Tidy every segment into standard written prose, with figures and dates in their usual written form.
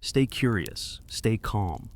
Stay curious, stay calm.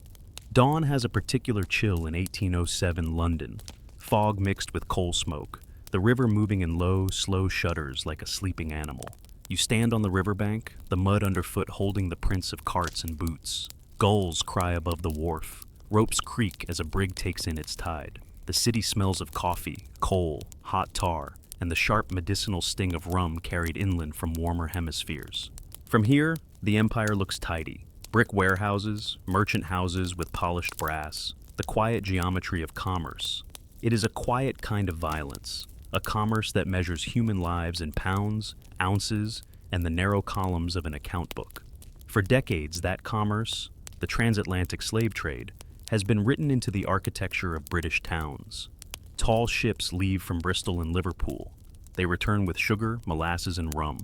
Dawn has a particular chill in 1807 London. Fog mixed with coal smoke, the river moving in low, slow shudders like a sleeping animal. You stand on the riverbank, the mud underfoot holding the prints of carts and boots. Gulls cry above the wharf. Ropes creak as a brig takes in its tide. The city smells of coffee, coal, hot tar, and the sharp medicinal sting of rum carried inland from warmer hemispheres. From here, the empire looks tidy. Brick warehouses, merchant houses with polished brass, the quiet geometry of commerce. It is a quiet kind of violence, a commerce that measures human lives in pounds, ounces, and the narrow columns of an account book. For decades, that commerce, the transatlantic slave trade, has been written into the architecture of British towns. Tall ships leave from Bristol and Liverpool. They return with sugar, molasses, and rum.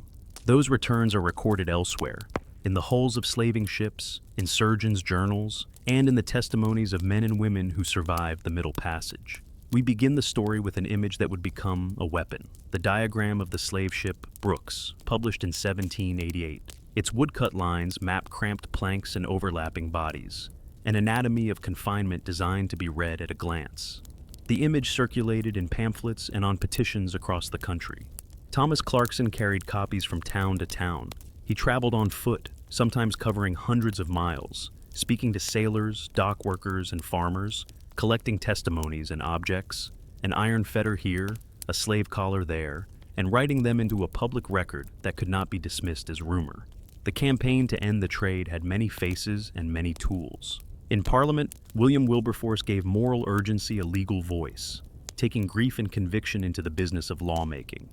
Those returns are recorded elsewhere, in the hulls of slaving ships, in surgeons' journals, and in the testimonies of men and women who survived the Middle Passage. We begin the story with an image that would become a weapon, the diagram of the slave ship Brooks, published in 1788. Its woodcut lines map cramped planks and overlapping bodies, an anatomy of confinement designed to be read at a glance. The image circulated in pamphlets and on petitions across the country. Thomas Clarkson carried copies from town to town. He traveled on foot, sometimes covering hundreds of miles, speaking to sailors, dock workers, and farmers, collecting testimonies and objects, an iron fetter here, a slave collar there, and writing them into a public record that could not be dismissed as rumor. The campaign to end the trade had many faces and many tools. In Parliament, William Wilberforce gave moral urgency a legal voice, taking grief and conviction into the business of lawmaking.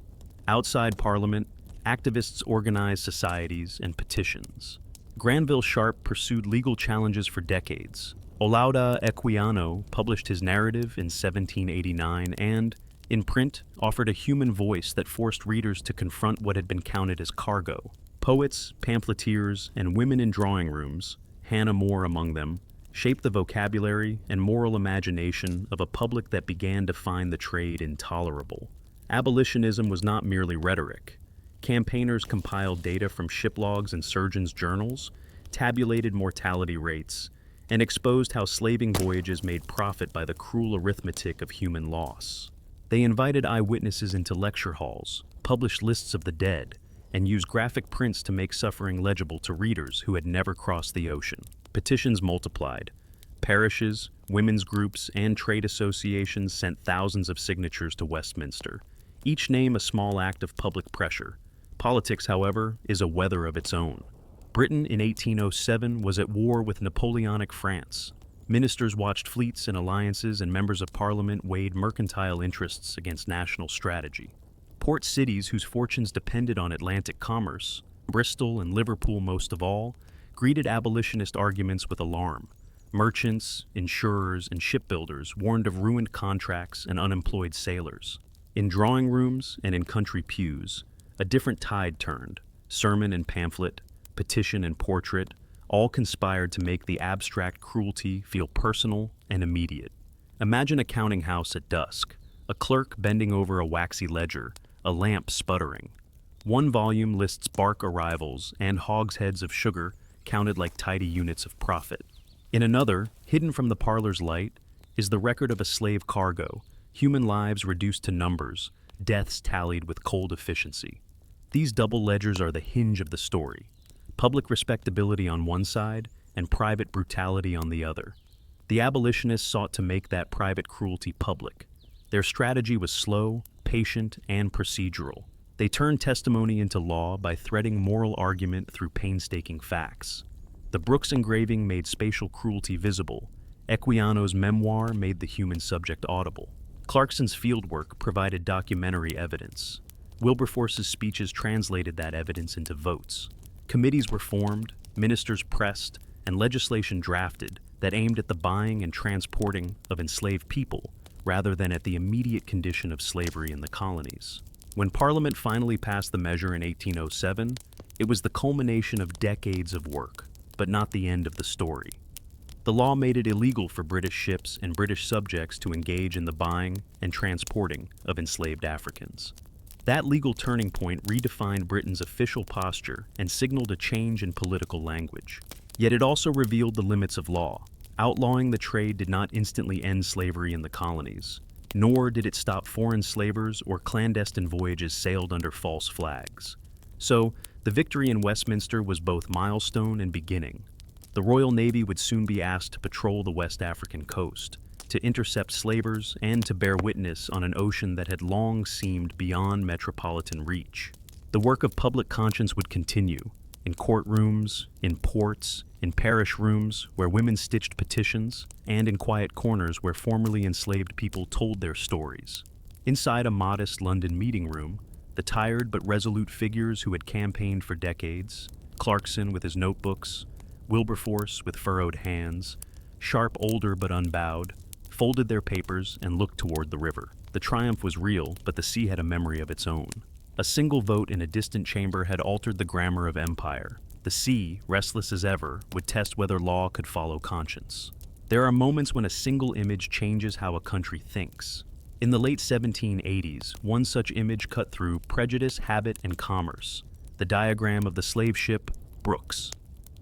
Outside Parliament, activists organized societies and petitions. Granville Sharp pursued legal challenges for decades. Olaudah Equiano published his narrative in 1789 and, in print, offered a human voice that forced readers to confront what had been counted as cargo. Poets, pamphleteers, and women in drawing rooms, Hannah More among them, shaped the vocabulary and moral imagination of a public that began to find the trade intolerable. Abolitionism was not merely rhetoric. Campaigners compiled data from ship logs and surgeons' journals, tabulated mortality rates, and exposed how slaving voyages made profit by the cruel arithmetic of human loss. They invited eyewitnesses into lecture halls, published lists of the dead, and used graphic prints to make suffering legible to readers who had never crossed the ocean. Petitions multiplied. Parishes, women's groups, and trade associations sent thousands of signatures to Westminster, each name a small act of public pressure. Politics, however, is a weather of its own. Britain in 1807 was at war with Napoleonic France. Ministers watched fleets and alliances, and members of Parliament weighed mercantile interests against national strategy. Port cities whose fortunes depended on Atlantic commerce, Bristol and Liverpool most of all, greeted abolitionist arguments with alarm. Merchants, insurers, and shipbuilders warned of ruined contracts and unemployed sailors. In drawing rooms and in country pews, a different tide turned. Sermon and pamphlet, petition and portrait, all conspired to make the abstract cruelty feel personal and immediate. Imagine a counting house at dusk, a clerk bending over a waxy ledger, a lamp sputtering. One volume lists bark arrivals and hogsheads of sugar counted like tidy units of profit. In another, hidden from the parlor's light, is the record of a slave cargo, human lives reduced to numbers, deaths tallied with cold efficiency. These double ledgers are the hinge of the story. Public respectability on one side and private brutality on the other. The abolitionists sought to make that private cruelty public. Their strategy was slow, patient, and procedural. They turned testimony into law by threading moral argument through painstaking facts. The Brooks engraving made spatial cruelty visible. Equiano's memoir made the human subject audible. Clarkson's fieldwork provided documentary evidence. Wilberforce's speeches translated that evidence into votes. Committees were formed, ministers pressed, and legislation drafted that aimed at the buying and transporting of enslaved people rather than at the immediate condition of slavery in the colonies. When Parliament finally passed the measure in 1807, it was the culmination of decades of work, but not the end of the story. The law made it illegal for British ships and British subjects to engage in the buying and transporting of enslaved Africans. That legal turning point redefined Britain's official posture and signaled a change in political language. Yet it also revealed the limits of law. Outlawing the trade did not instantly end slavery in the colonies, nor did it stop foreign slavers or clandestine voyages sailed under false flags. So, the victory in Westminster was both milestone and beginning. The Royal Navy would soon be asked to patrol the West African coast, to intercept slavers, and to bear witness on an ocean that had long seemed beyond metropolitan reach. The work of public conscience would continue, in courtrooms, in ports, in parish rooms where women stitched petitions, and in quiet corners where formerly enslaved people told their stories. Inside a modest London meeting room, the tired but resolute figures who had campaigned for decades, Clarkson with his notebooks, Wilberforce with furrowed hands, Sharp older but unbowed, folded their papers and looked toward the river. The triumph was real, but the sea had a memory of its own. A single vote in a distant chamber had altered the grammar of empire. The sea, restless as ever, would test whether law could follow conscience. There are moments when a single image changes how a country thinks. In the late 1780s, one such image cut through prejudice, habit, and commerce. The diagram of the slave ship, Brooks.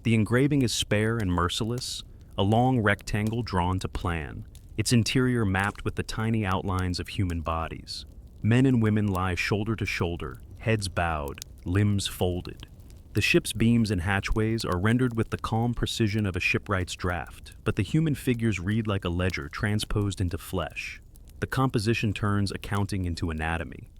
The engraving is spare and merciless, a long rectangle drawn to plan, its interior mapped with the tiny outlines of human bodies. Men and women lie shoulder to shoulder, heads bowed, limbs folded. The ship's beams and hatchways are rendered with the calm precision of a shipwright's draft, but the human figures read like a ledger transposed into flesh. The composition turns accounting into anatomy.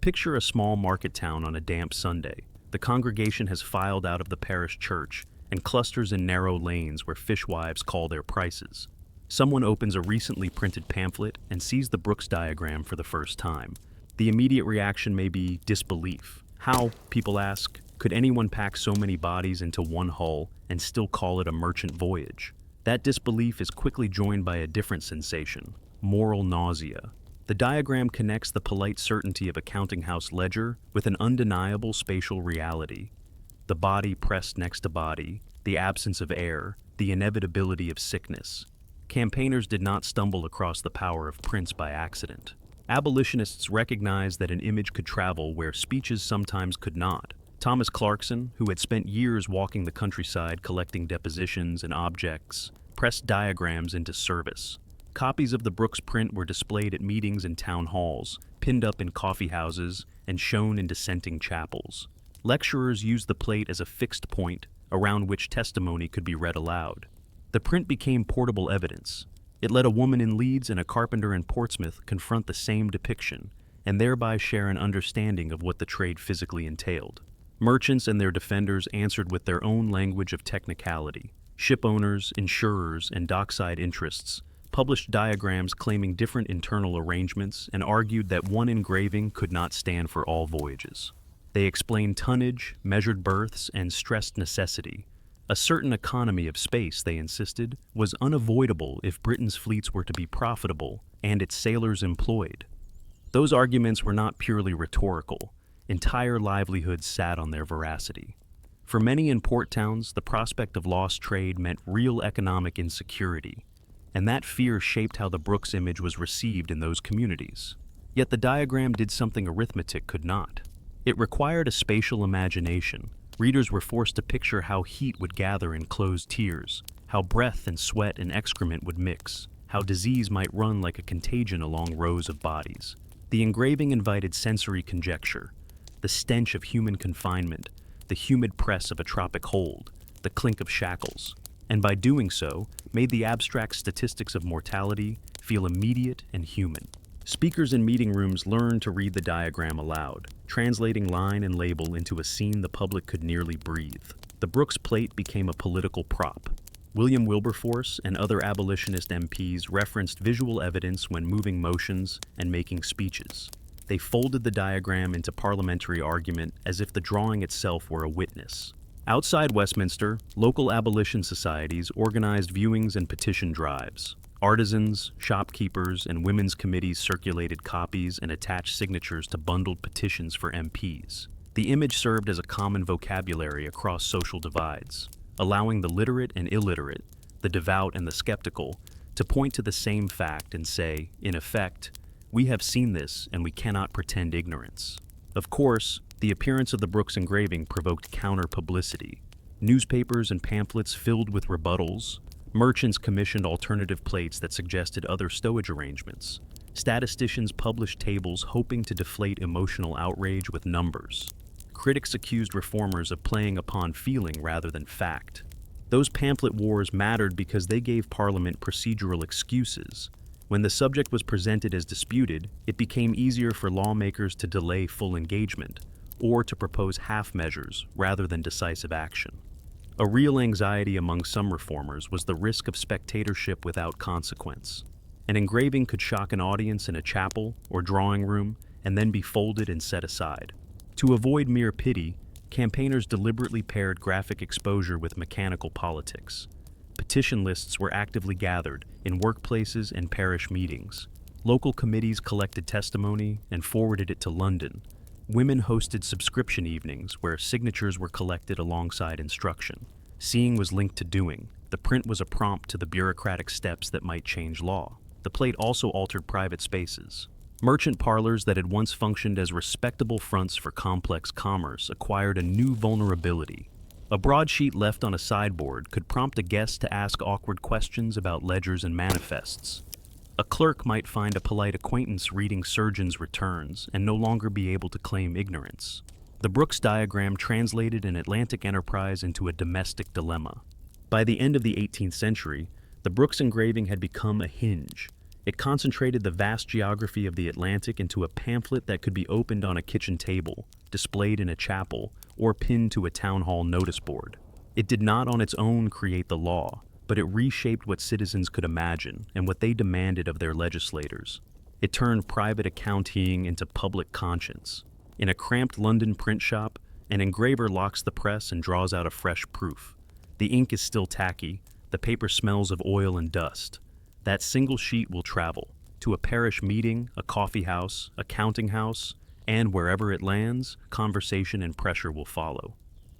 Picture a small market town on a damp Sunday. The congregation has filed out of the parish church and clusters in narrow lanes where fishwives call their prices. Someone opens a recently printed pamphlet and sees the Brooks diagram for the first time. The immediate reaction may be disbelief. How, people ask, could anyone pack so many bodies into one hull and still call it a merchant voyage? That disbelief is quickly joined by a different sensation, moral nausea. The diagram connects the polite certainty of a counting house ledger with an undeniable spatial reality. The body pressed next to body, the absence of air, the inevitability of sickness. Campaigners did not stumble across the power of prints by accident. Abolitionists recognized that an image could travel where speeches sometimes could not. Thomas Clarkson, who had spent years walking the countryside collecting depositions and objects, pressed diagrams into service. Copies of the Brooks print were displayed at meetings and town halls, pinned up in coffee houses, and shown in dissenting chapels. Lecturers used the plate as a fixed point around which testimony could be read aloud. The print became portable evidence. It let a woman in Leeds and a carpenter in Portsmouth confront the same depiction, and thereby share an understanding of what the trade physically entailed. Merchants and their defenders answered with their own language of technicality. Ship owners, insurers, and dockside interests published diagrams claiming different internal arrangements and argued that one engraving could not stand for all voyages. They explained tonnage, measured berths, and stressed necessity. A certain economy of space, they insisted, was unavoidable if Britain's fleets were to be profitable and its sailors employed. Those arguments were not purely rhetorical. Entire livelihoods sat on their veracity. For many in port towns, the prospect of lost trade meant real economic insecurity, and that fear shaped how the Brooks image was received in those communities. Yet the diagram did something arithmetic could not. It required a spatial imagination. Readers were forced to picture how heat would gather in closed tiers, how breath and sweat and excrement would mix, how disease might run like a contagion along rows of bodies. The engraving invited sensory conjecture, the stench of human confinement, the humid press of a tropic hold, the clink of shackles, and by doing so, made the abstract statistics of mortality feel immediate and human. Speakers in meeting rooms learned to read the diagram aloud, translating line and label into a scene the public could nearly breathe. The Brooks plate became a political prop. William Wilberforce and other abolitionist MPs referenced visual evidence when moving motions and making speeches. They folded the diagram into parliamentary argument as if the drawing itself were a witness. Outside Westminster, local abolition societies organized viewings and petition drives. Artisans, shopkeepers, and women's committees circulated copies and attached signatures to bundled petitions for MPs. The image served as a common vocabulary across social divides, allowing the literate and illiterate, the devout and the skeptical, to point to the same fact and say, in effect, "We have seen this and we cannot pretend ignorance." Of course, the appearance of the Brooks engraving provoked counter-publicity. Newspapers and pamphlets filled with rebuttals. Merchants commissioned alternative plates that suggested other stowage arrangements. Statisticians published tables hoping to deflate emotional outrage with numbers. Critics accused reformers of playing upon feeling rather than fact. Those pamphlet wars mattered because they gave Parliament procedural excuses. When the subject was presented as disputed, it became easier for lawmakers to delay full engagement, or to propose half measures rather than decisive action. A real anxiety among some reformers was the risk of spectatorship without consequence. An engraving could shock an audience in a chapel or drawing room and then be folded and set aside. To avoid mere pity, campaigners deliberately paired graphic exposure with mechanical politics. Petition lists were actively gathered in workplaces and parish meetings. Local committees collected testimony and forwarded it to London. Women hosted subscription evenings where signatures were collected alongside instruction. Seeing was linked to doing. The print was a prompt to the bureaucratic steps that might change law. The plate also altered private spaces. Merchant parlors that had once functioned as respectable fronts for complex commerce acquired a new vulnerability. A broadsheet left on a sideboard could prompt a guest to ask awkward questions about ledgers and manifests. A clerk might find a polite acquaintance reading surgeon's returns and no longer be able to claim ignorance. The Brooks diagram translated an Atlantic enterprise into a domestic dilemma. By the end of the 18th century, the Brooks engraving had become a hinge. It concentrated the vast geography of the Atlantic into a pamphlet that could be opened on a kitchen table, displayed in a chapel, or pinned to a town hall notice board. It did not on its own create the law, but it reshaped what citizens could imagine and what they demanded of their legislators. It turned private accounting into public conscience. In a cramped London print shop, an engraver locks the press and draws out a fresh proof. The ink is still tacky, the paper smells of oil and dust. That single sheet will travel to a parish meeting, a coffee house, a counting house, and wherever it lands, conversation and pressure will follow.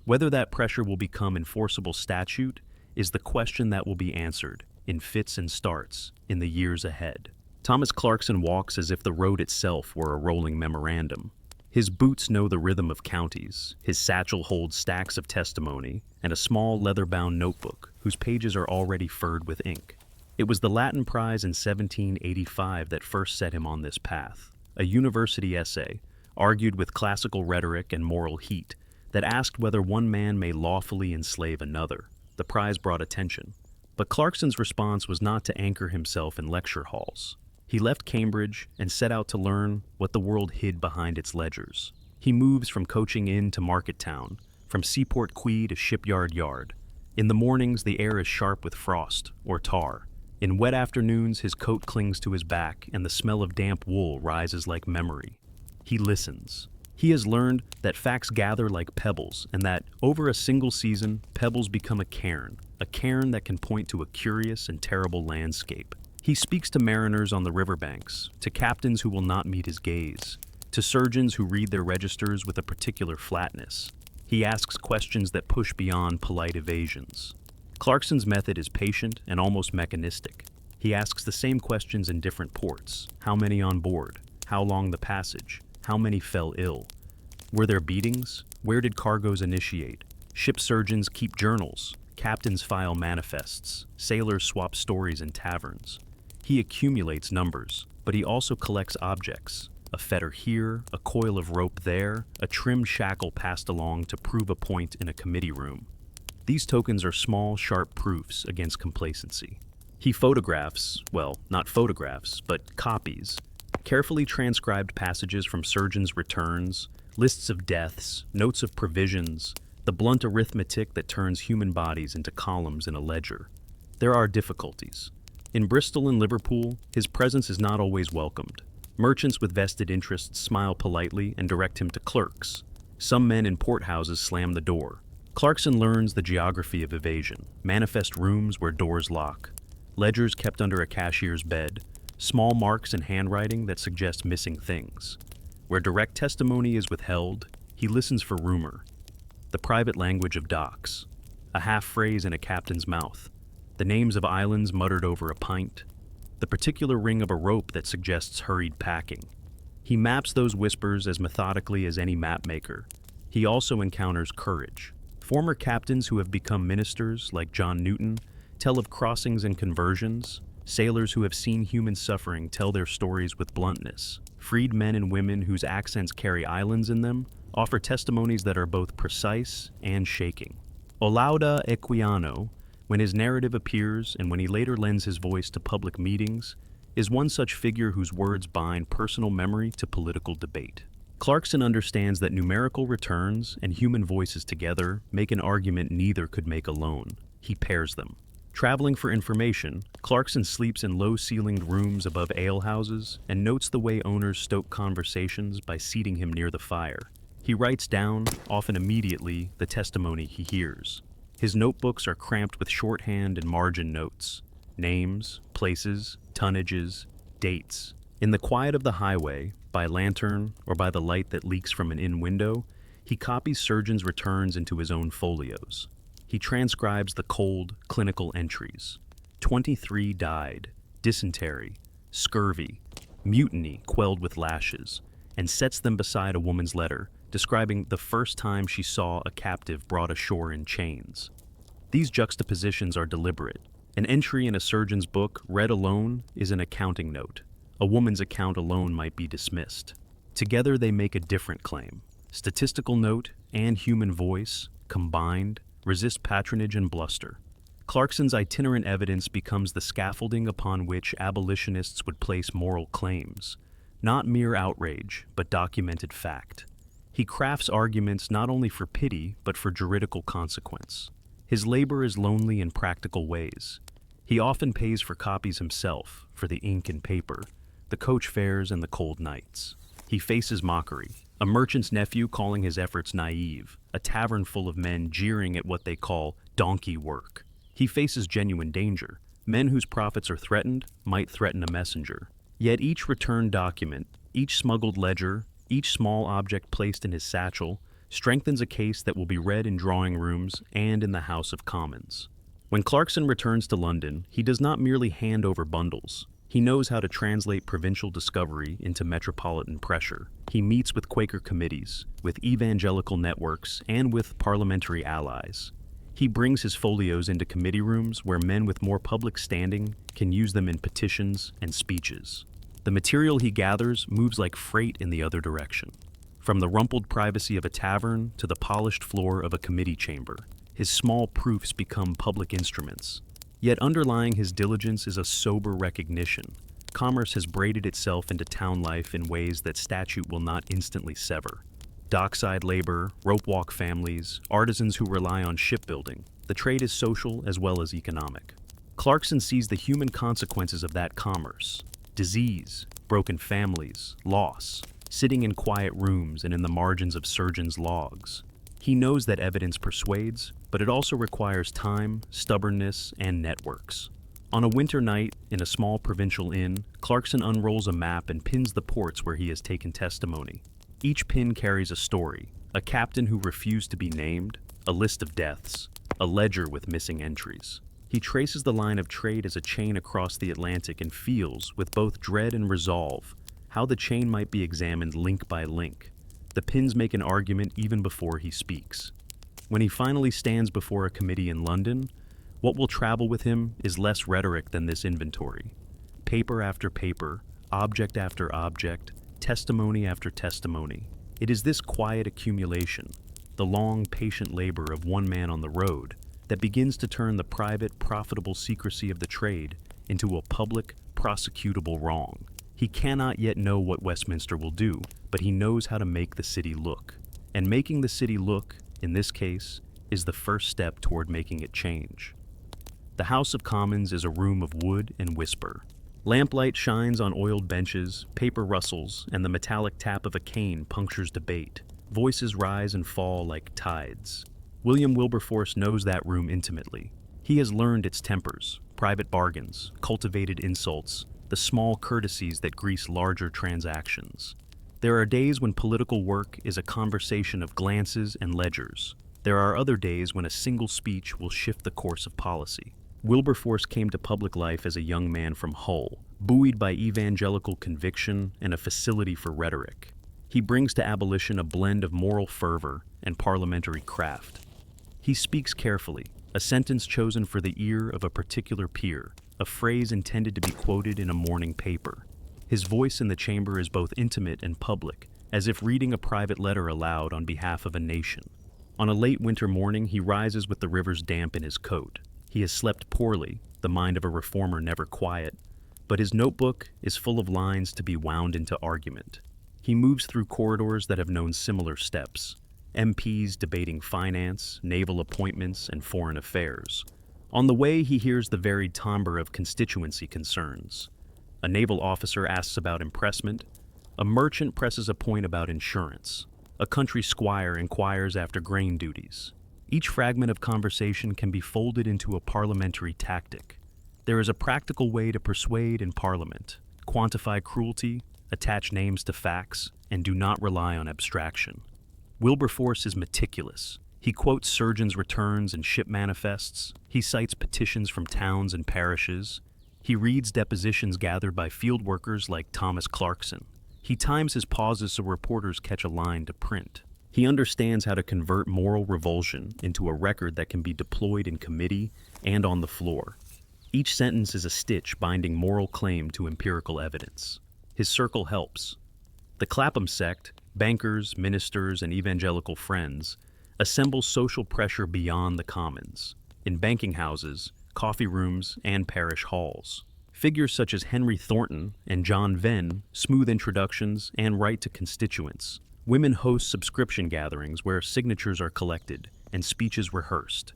Whether that pressure will become enforceable statute is the question that will be answered, in fits and starts, in the years ahead. Thomas Clarkson walks as if the road itself were a rolling memorandum. His boots know the rhythm of counties, his satchel holds stacks of testimony, and a small leather-bound notebook whose pages are already furred with ink. It was the Latin Prize in 1785 that first set him on this path, a university essay, argued with classical rhetoric and moral heat, that asked whether one man may lawfully enslave another. The prize brought attention. But Clarkson's response was not to anchor himself in lecture halls. He left Cambridge and set out to learn what the world hid behind its ledgers. He moves from coaching inn to market town, from seaport quay to shipyard yard. In the mornings, the air is sharp with frost or tar. In wet afternoons, his coat clings to his back and the smell of damp wool rises like memory. He listens. He has learned that facts gather like pebbles and that, over a single season, pebbles become a cairn that can point to a curious and terrible landscape. He speaks to mariners on the riverbanks, to captains who will not meet his gaze, to surgeons who read their registers with a particular flatness. He asks questions that push beyond polite evasions. Clarkson's method is patient and almost mechanistic. He asks the same questions in different ports. How many on board? How long the passage? How many fell ill? Were there beatings? Where did cargoes initiate? Ship surgeons keep journals. Captains file manifests. Sailors swap stories in taverns. He accumulates numbers, but he also collects objects. A fetter here, a coil of rope there, a trimmed shackle passed along to prove a point in a committee room. These tokens are small, sharp proofs against complacency. He photographs, well, not photographs, but copies. Carefully transcribed passages from surgeons' returns, lists of deaths, notes of provisions, the blunt arithmetic that turns human bodies into columns in a ledger. There are difficulties. In Bristol and Liverpool, his presence is not always welcomed. Merchants with vested interests smile politely and direct him to clerks. Some men in porthouses slam the door. Clarkson learns the geography of evasion, manifest rooms where doors lock, ledgers kept under a cashier's bed, small marks in handwriting that suggest missing things. Where direct testimony is withheld, he listens for rumor. The private language of docks, a half phrase in a captain's mouth, the names of islands muttered over a pint, the particular ring of a rope that suggests hurried packing. He maps those whispers as methodically as any mapmaker. He also encounters courage, Former captains who have become ministers, like John Newton, tell of crossings and conversions. Sailors who have seen human suffering tell their stories with bluntness. Freed men and women whose accents carry islands in them offer testimonies that are both precise and shaking. Olaudah Equiano, when his narrative appears and when he later lends his voice to public meetings, is one such figure whose words bind personal memory to political debate. Clarkson understands that numerical returns and human voices together make an argument neither could make alone. He pairs them. Traveling for information, Clarkson sleeps in low-ceilinged rooms above alehouses and notes the way owners stoke conversations by seating him near the fire. He writes down, often immediately, the testimony he hears. His notebooks are cramped with shorthand and margin notes. Names, places, tonnages, dates. In the quiet of the highway, by lantern or by the light that leaks from an inn window, he copies surgeons' returns into his own folios. He transcribes the cold, clinical entries. 23 died, dysentery, scurvy, mutiny quelled with lashes, and sets them beside a woman's letter, describing the first time she saw a captive brought ashore in chains. These juxtapositions are deliberate. An entry in a surgeon's book, read alone, is an accounting note. A woman's account alone might be dismissed. Together they make a different claim. Statistical note and human voice, combined, resist patronage and bluster. Clarkson's itinerant evidence becomes the scaffolding upon which abolitionists would place moral claims, not mere outrage, but documented fact. He crafts arguments not only for pity, but for juridical consequence. His labor is lonely in practical ways. He often pays for copies himself, for the ink and paper, the coach fares and the cold nights. He faces mockery, a merchant's nephew calling his efforts naive, a tavern full of men jeering at what they call donkey work. He faces genuine danger. Men whose profits are threatened might threaten a messenger. Yet each returned document, each smuggled ledger, each small object placed in his satchel, strengthens a case that will be read in drawing rooms and in the House of Commons. When Clarkson returns to London, he does not merely hand over bundles. He knows how to translate provincial discovery into metropolitan pressure. He meets with Quaker committees, with evangelical networks, and with parliamentary allies. He brings his folios into committee rooms where men with more public standing can use them in petitions and speeches. The material he gathers moves like freight in the other direction. From the rumpled privacy of a tavern to the polished floor of a committee chamber, his small proofs become public instruments. Yet underlying his diligence is a sober recognition. Commerce has braided itself into town life in ways that statute will not instantly sever. Dockside labor, rope-walk families, artisans who rely on shipbuilding. The trade is social as well as economic. Clarkson sees the human consequences of that commerce. Disease, broken families, loss, sitting in quiet rooms and in the margins of surgeons' logs. He knows that evidence persuades, but it also requires time, stubbornness, and networks. On a winter night, in a small provincial inn, Clarkson unrolls a map and pins the ports where he has taken testimony. Each pin carries a story: a captain who refused to be named, a list of deaths, a ledger with missing entries. He traces the line of trade as a chain across the Atlantic and feels, with both dread and resolve, how the chain might be examined link by link. The pins make an argument even before he speaks. When he finally stands before a committee in London, what will travel with him is less rhetoric than this inventory. Paper after paper, object after object, testimony after testimony. It is this quiet accumulation, the long, patient labor of one man on the road, that begins to turn the private, profitable secrecy of the trade into a public, prosecutable wrong. He cannot yet know what Westminster will do, but he knows how to make the city look. And making the city look, in this case, is the first step toward making it change. The House of Commons is a room of wood and whisper. Lamplight shines on oiled benches, paper rustles, and the metallic tap of a cane punctures debate. Voices rise and fall like tides. William Wilberforce knows that room intimately. He has learned its tempers, private bargains, cultivated insults, the small courtesies that grease larger transactions. There are days when political work is a conversation of glances and ledgers. There are other days when a single speech will shift the course of policy. Wilberforce came to public life as a young man from Hull, buoyed by evangelical conviction and a facility for rhetoric. He brings to abolition a blend of moral fervor and parliamentary craft. He speaks carefully, a sentence chosen for the ear of a particular peer, a phrase intended to be quoted in a morning paper. His voice in the chamber is both intimate and public, as if reading a private letter aloud on behalf of a nation. On a late winter morning, he rises with the river's damp in his coat. He has slept poorly, the mind of a reformer never quiet, but his notebook is full of lines to be wound into argument. He moves through corridors that have known similar steps, MPs debating finance, naval appointments, and foreign affairs. On the way, he hears the varied timbre of constituency concerns. A naval officer asks about impressment. A merchant presses a point about insurance. A country squire inquires after grain duties. Each fragment of conversation can be folded into a parliamentary tactic. There is a practical way to persuade in Parliament, quantify cruelty, attach names to facts, and do not rely on abstraction. Wilberforce is meticulous. He quotes surgeons' returns and ship manifests. He cites petitions from towns and parishes. He reads depositions gathered by field workers like Thomas Clarkson. He times his pauses so reporters catch a line to print. He understands how to convert moral revulsion into a record that can be deployed in committee and on the floor. Each sentence is a stitch binding moral claim to empirical evidence. His circle helps. The Clapham sect, bankers, ministers, and evangelical friends, assemble social pressure beyond the commons, in banking houses, coffee rooms, and parish halls. Figures such as Henry Thornton and John Venn smooth introductions and write to constituents. Women host subscription gatherings where signatures are collected and speeches rehearsed.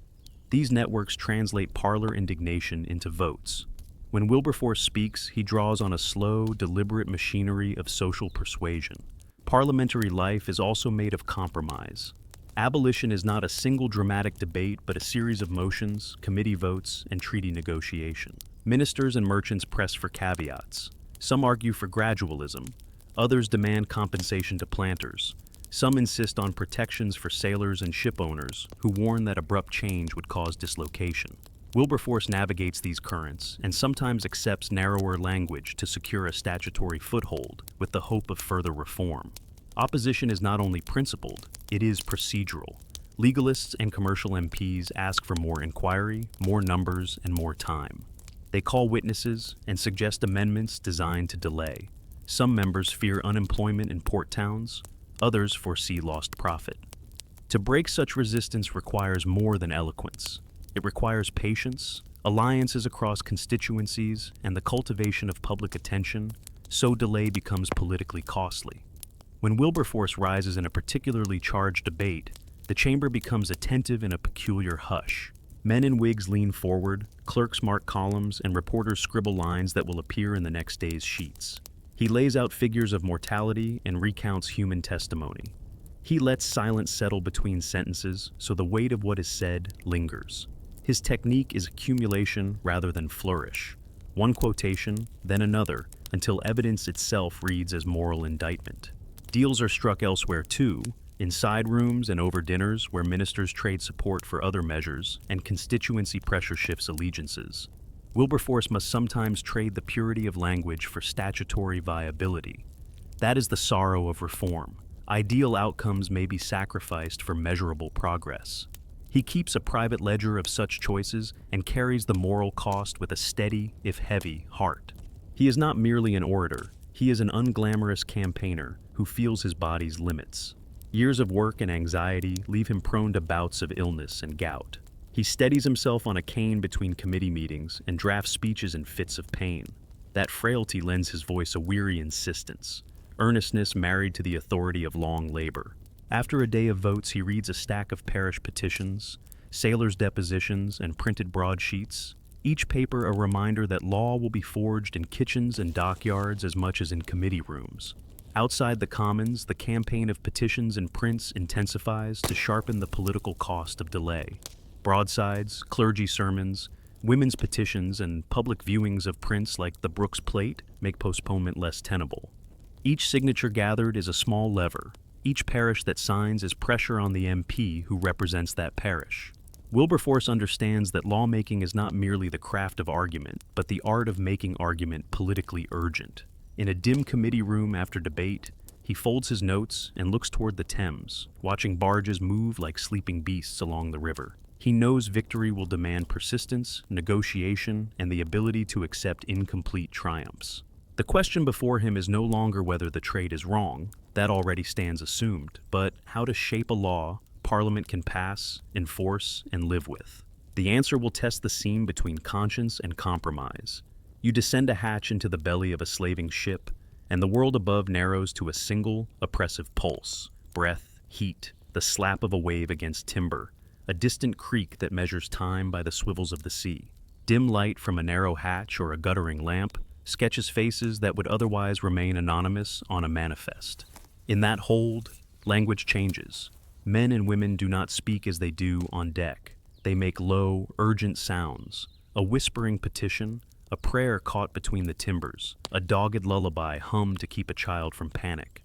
These networks translate parlor indignation into votes. When Wilberforce speaks, he draws on a slow, deliberate machinery of social persuasion. Parliamentary life is also made of compromise. Abolition is not a single dramatic debate, but a series of motions, committee votes, and treaty negotiation. Ministers and merchants press for caveats. Some argue for gradualism. Others demand compensation to planters. Some insist on protections for sailors and ship owners who warn that abrupt change would cause dislocation. Wilberforce navigates these currents and sometimes accepts narrower language to secure a statutory foothold with the hope of further reform. Opposition is not only principled, it is procedural. Legalists and commercial MPs ask for more inquiry, more numbers, and more time. They call witnesses and suggest amendments designed to delay. Some members fear unemployment in port towns, others foresee lost profit. To break such resistance requires more than eloquence. It requires patience, alliances across constituencies, and the cultivation of public attention, so delay becomes politically costly. When Wilberforce rises in a particularly charged debate, the chamber becomes attentive in a peculiar hush. Men in wigs lean forward, clerks mark columns, and reporters scribble lines that will appear in the next day's sheets. He lays out figures of mortality and recounts human testimony. He lets silence settle between sentences, so the weight of what is said lingers. His technique is accumulation rather than flourish. One quotation, then another, until evidence itself reads as moral indictment. Deals are struck elsewhere too, in side rooms and over dinners where ministers trade support for other measures and constituency pressure shifts allegiances. Wilberforce must sometimes trade the purity of language for statutory viability. That is the sorrow of reform. Ideal outcomes may be sacrificed for measurable progress. He keeps a private ledger of such choices and carries the moral cost with a steady, if heavy, heart. He is not merely an orator. He is an unglamorous campaigner who feels his body's limits. Years of work and anxiety leave him prone to bouts of illness and gout. He steadies himself on a cane between committee meetings and drafts speeches in fits of pain. That frailty lends his voice a weary insistence, earnestness married to the authority of long labor. After a day of votes, he reads a stack of parish petitions, sailors' depositions, and printed broadsheets, each paper a reminder that law will be forged in kitchens and dockyards as much as in committee rooms. Outside the Commons, the campaign of petitions and prints intensifies to sharpen the political cost of delay. Broadsides, clergy sermons, women's petitions, and public viewings of prints like the Brooks Plate make postponement less tenable. Each signature gathered is a small lever. Each parish that signs is pressure on the MP who represents that parish. Wilberforce understands that lawmaking is not merely the craft of argument, but the art of making argument politically urgent. In a dim committee room after debate, he He folds his notes and looks toward the Thames, watching barges move like sleeping beasts along the river. He knows victory will demand persistence, negotiation, and the ability to accept incomplete triumphs. The question before him is no longer whether the trade is wrong, that already stands assumed, but how to shape a law Parliament can pass, enforce, and live with. The answer will test the seam between conscience and compromise. You descend a hatch into the belly of a slaving ship, and the world above narrows to a single, oppressive pulse, breath, heat, the slap of a wave against timber, a distant creak that measures time by the swivels of the sea. Dim light from a narrow hatch or a guttering lamp sketches faces that would otherwise remain anonymous on a manifest. In that hold, language changes. Men and women do not speak as they do on deck. They make low, urgent sounds, a whispering petition, a prayer caught between the timbers, a dogged lullaby hummed to keep a child from panic.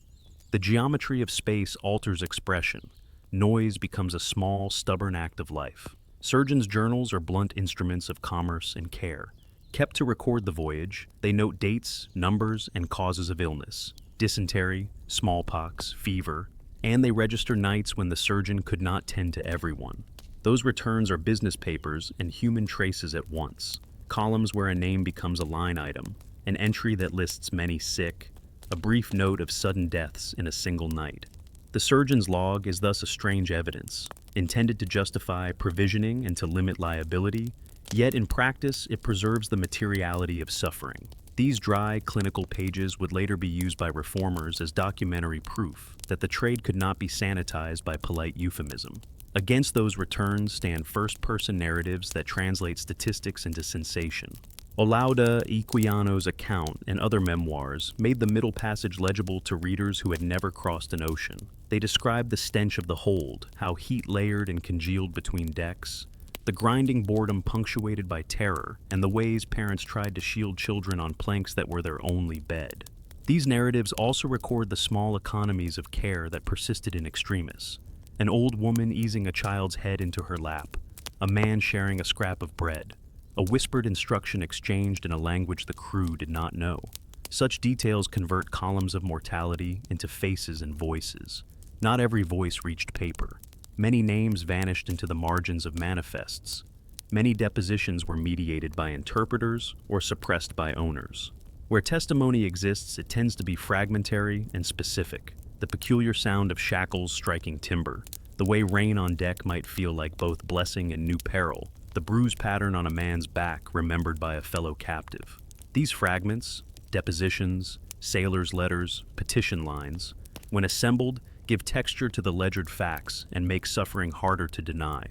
The geometry of space alters expression. Noise becomes a small, stubborn act of life. Surgeons' journals are blunt instruments of commerce and care. Kept to record the voyage, they note dates, numbers, and causes of illness, dysentery, smallpox, fever, and they register nights when the surgeon could not tend to everyone. Those returns are business papers and human traces at once. Columns where a name becomes a line item, an entry that lists many sick, a brief note of sudden deaths in a single night. The surgeon's log is thus a strange evidence, intended to justify provisioning and to limit liability, yet in practice it preserves the materiality of suffering. These dry, clinical pages would later be used by reformers as documentary proof that the trade could not be sanitized by polite euphemism. Against those returns stand first-person narratives that translate statistics into sensation. Olaudah Equiano's account and other memoirs made the middle passage legible to readers who had never crossed an ocean. They described the stench of the hold, how heat layered and congealed between decks, the grinding boredom punctuated by terror, and the ways parents tried to shield children on planks that were their only bed. These narratives also record the small economies of care that persisted in extremis. An old woman easing a child's head into her lap, a man sharing a scrap of bread, a whispered instruction exchanged in a language the crew did not know. Such details convert columns of mortality into faces and voices. Not every voice reached paper. Many names vanished into the margins of manifests. Many depositions were mediated by interpreters or suppressed by owners. Where testimony exists, it tends to be fragmentary and specific. The peculiar sound of shackles striking timber, the way rain on deck might feel like both blessing and new peril, the bruise pattern on a man's back remembered by a fellow captive. These fragments, depositions, sailors' letters, petition lines, when assembled, give texture to the ledgered facts and make suffering harder to deny.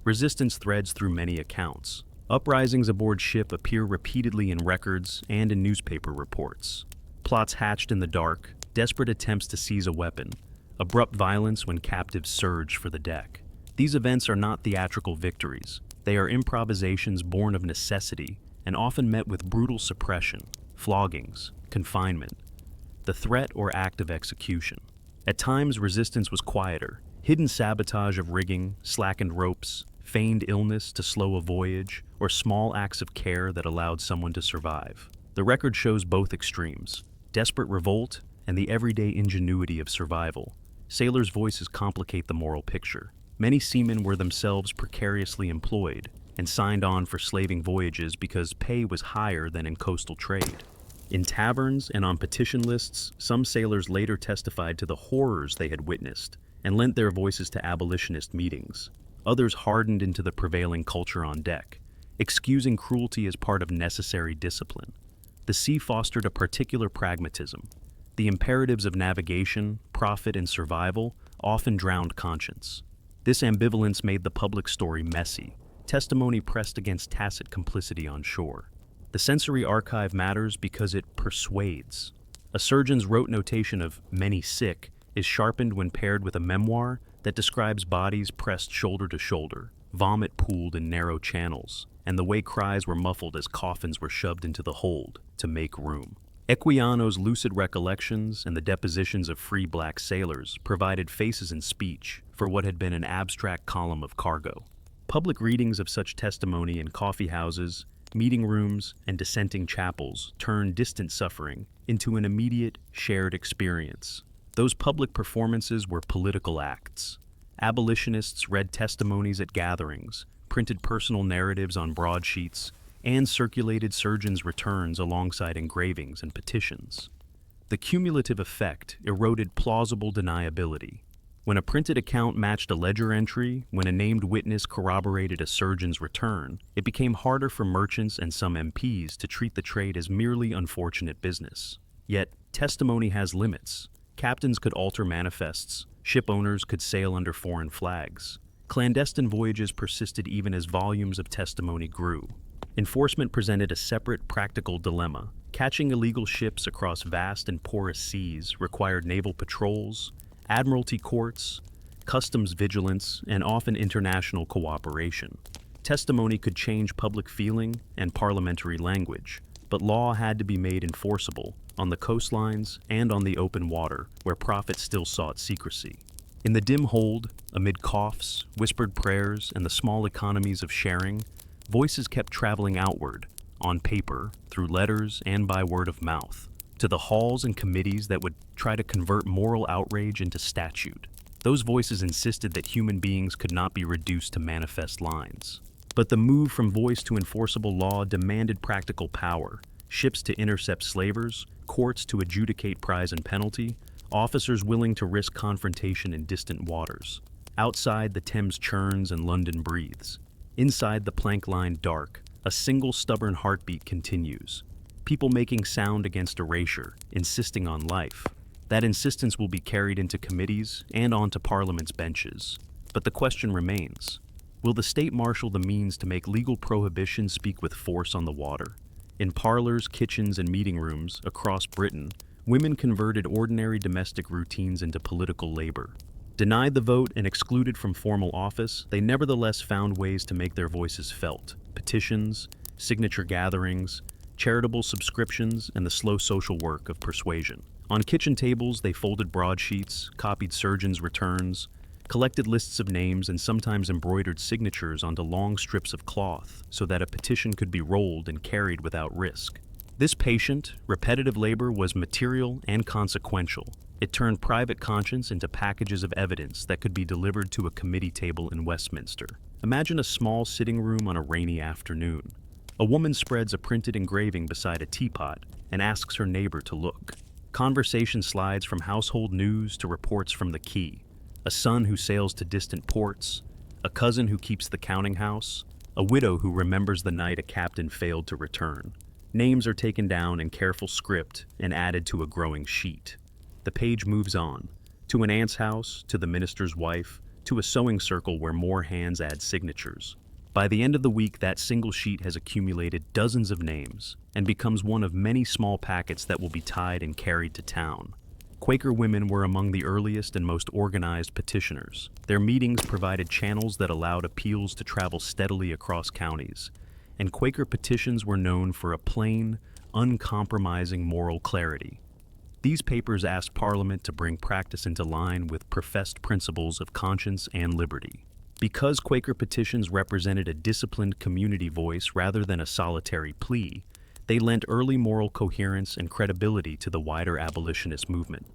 Resistance threads through many accounts. Uprisings aboard ship appear repeatedly in records and in newspaper reports. Plots hatched in the dark, desperate attempts to seize a weapon, abrupt violence when captives surge for the deck. These events are not theatrical victories. They are improvisations born of necessity and often met with brutal suppression, floggings, confinement, the threat or act of execution. At times, resistance was quieter, hidden sabotage of rigging, slackened ropes, feigned illness to slow a voyage, or small acts of care that allowed someone to survive. The record shows both extremes, desperate revolt and the everyday ingenuity of survival. Sailors' voices complicate the moral picture. Many seamen were themselves precariously employed and signed on for slaving voyages because pay was higher than in coastal trade. In taverns and on petition lists, some sailors later testified to the horrors they had witnessed and lent their voices to abolitionist meetings. Others hardened into the prevailing culture on deck, excusing cruelty as part of necessary discipline. The sea fostered a particular pragmatism. The imperatives of navigation, profit, and survival often drowned conscience. This ambivalence made the public story messy. Testimony pressed against tacit complicity on shore. The sensory archive matters because it persuades. A surgeon's rote notation of many sick is sharpened when paired with a memoir that describes bodies pressed shoulder to shoulder, vomit pooled in narrow channels, and the way cries were muffled as coffins were shoved into the hold to make room. Equiano's lucid recollections and the depositions of free black sailors provided faces and speech for what had been an abstract column of cargo. Public readings of such testimony in coffee houses, meeting rooms, and dissenting chapels turned distant suffering into an immediate, shared experience. Those public performances were political acts. Abolitionists read testimonies at gatherings, printed personal narratives on broadsheets, and circulated surgeons' returns alongside engravings and petitions. The cumulative effect eroded plausible deniability. When a printed account matched a ledger entry, when a named witness corroborated a surgeon's return, it became harder for merchants and some MPs to treat the trade as merely unfortunate business. Yet, testimony has limits. Captains could alter manifests, ship owners could sail under foreign flags. Clandestine voyages persisted even as volumes of testimony grew. Enforcement presented a separate practical dilemma. Catching illegal ships across vast and porous seas required naval patrols, admiralty courts, customs vigilance, and often international cooperation. Testimony could change public feeling and parliamentary language, but law had to be made enforceable on the coastlines and on the open water, where profit still sought secrecy. In the dim hold, amid coughs, whispered prayers, and the small economies of sharing, voices kept traveling outward, on paper, through letters, and by word of mouth, to the halls and committees that would try to convert moral outrage into statute. Those voices insisted that human beings could not be reduced to manifest lines. But the move from voice to enforceable law demanded practical power: ships to intercept slavers, courts to adjudicate prize and penalty, officers willing to risk confrontation in distant waters. Outside, the Thames churns and London breathes. Inside the plank-lined dark, a single stubborn heartbeat continues. People making sound against erasure, insisting on life. That insistence will be carried into committees and onto Parliament's benches. But the question remains: will the state marshal the means to make legal prohibition speak with force on the water? In parlors, kitchens, and meeting rooms across Britain, women converted ordinary domestic routines into political labor. Denied the vote and excluded from formal office, they nevertheless found ways to make their voices felt: petitions, signature gatherings, charitable subscriptions, and the slow social work of persuasion. On kitchen tables, they folded broadsheets, copied surgeons' returns, collected lists of names, and sometimes embroidered signatures onto long strips of cloth so that a petition could be rolled and carried without risk. This patient, repetitive labor was material and consequential. It turned private conscience into packages of evidence that could be delivered to a committee table in Westminster. Imagine a small sitting room on a rainy afternoon. A woman spreads a printed engraving beside a teapot and asks her neighbor to look. Conversation slides from household news to reports from the quay. A son who sails to distant ports, a cousin who keeps the counting house, a widow who remembers the night a captain failed to return. Names are taken down in careful script and added to a growing sheet. The page moves on, to an aunt's house, to the minister's wife, to a sewing circle where more hands add signatures. By the end of the week, that single sheet has accumulated dozens of names and becomes one of many small packets that will be tied and carried to town. Quaker women were among the earliest and most organized petitioners. Their meetings provided channels that allowed appeals to travel steadily across counties, and Quaker petitions were known for a plain, uncompromising moral clarity. These papers asked Parliament to bring practice into line with professed principles of conscience and liberty. Because Quaker petitions represented a disciplined community voice rather than a solitary plea, they lent early moral coherence and credibility to the wider abolitionist movement.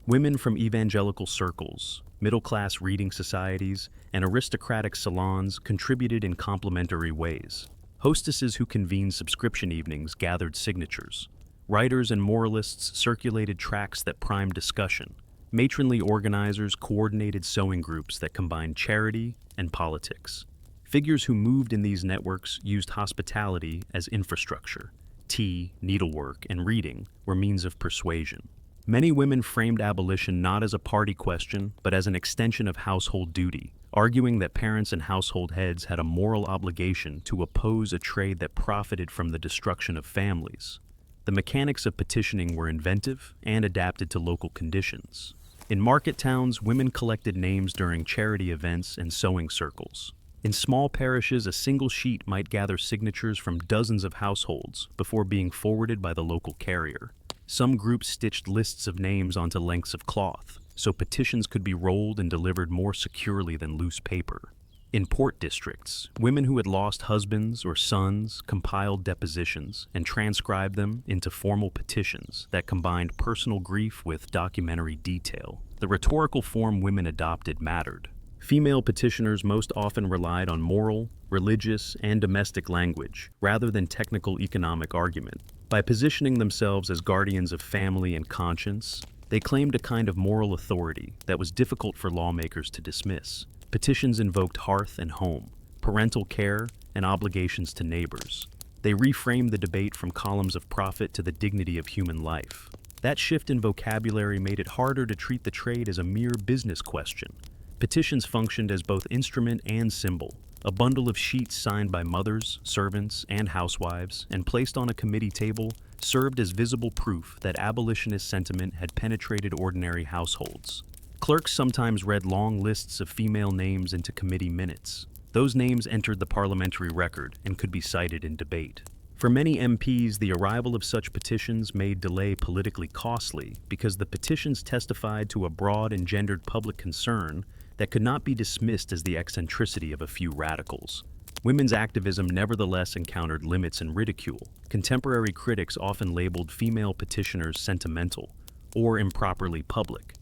Women from evangelical circles, middle-class reading societies, and aristocratic salons contributed in complementary ways. Hostesses who convened subscription evenings gathered signatures. Writers and moralists circulated tracts that primed discussion. Matronly organizers coordinated sewing groups that combined charity and politics. Figures who moved in these networks used hospitality as infrastructure. Tea, needlework, and reading were means of persuasion. Many women framed abolition not as a party question, but as an extension of household duty, arguing that parents and household heads had a moral obligation to oppose a trade that profited from the destruction of families. The mechanics of petitioning were inventive and adapted to local conditions. In market towns, women collected names during charity events and sewing circles. In small parishes, a single sheet might gather signatures from dozens of households before being forwarded by the local carrier. Some groups stitched lists of names onto lengths of cloth, so petitions could be rolled and delivered more securely than loose paper. In port districts, women who had lost husbands or sons compiled depositions and transcribed them into formal petitions that combined personal grief with documentary detail. The rhetorical form women adopted mattered. Female petitioners most often relied on moral, religious, and domestic language, rather than technical economic argument. By positioning themselves as guardians of family and conscience, they claimed a kind of moral authority that was difficult for lawmakers to dismiss. Petitions invoked hearth and home, parental care, and obligations to neighbors. They reframed the debate from columns of profit to the dignity of human life. That shift in vocabulary made it harder to treat the trade as a mere business question. Petitions functioned as both instrument and symbol, a bundle of sheets signed by mothers, servants, and housewives, and placed on a committee table, served as visible proof that abolitionist sentiment had penetrated ordinary households. Clerks sometimes read long lists of female names into committee minutes. Those names entered the parliamentary record and could be cited in debate. For many MPs, the arrival of such petitions made delay politically costly because the petitions testified to a broad and gendered public concern that could not be dismissed as the eccentricity of a few radicals. Women's activism nevertheless encountered limits and ridicule. Contemporary critics often labeled female petitioners sentimental or improperly public,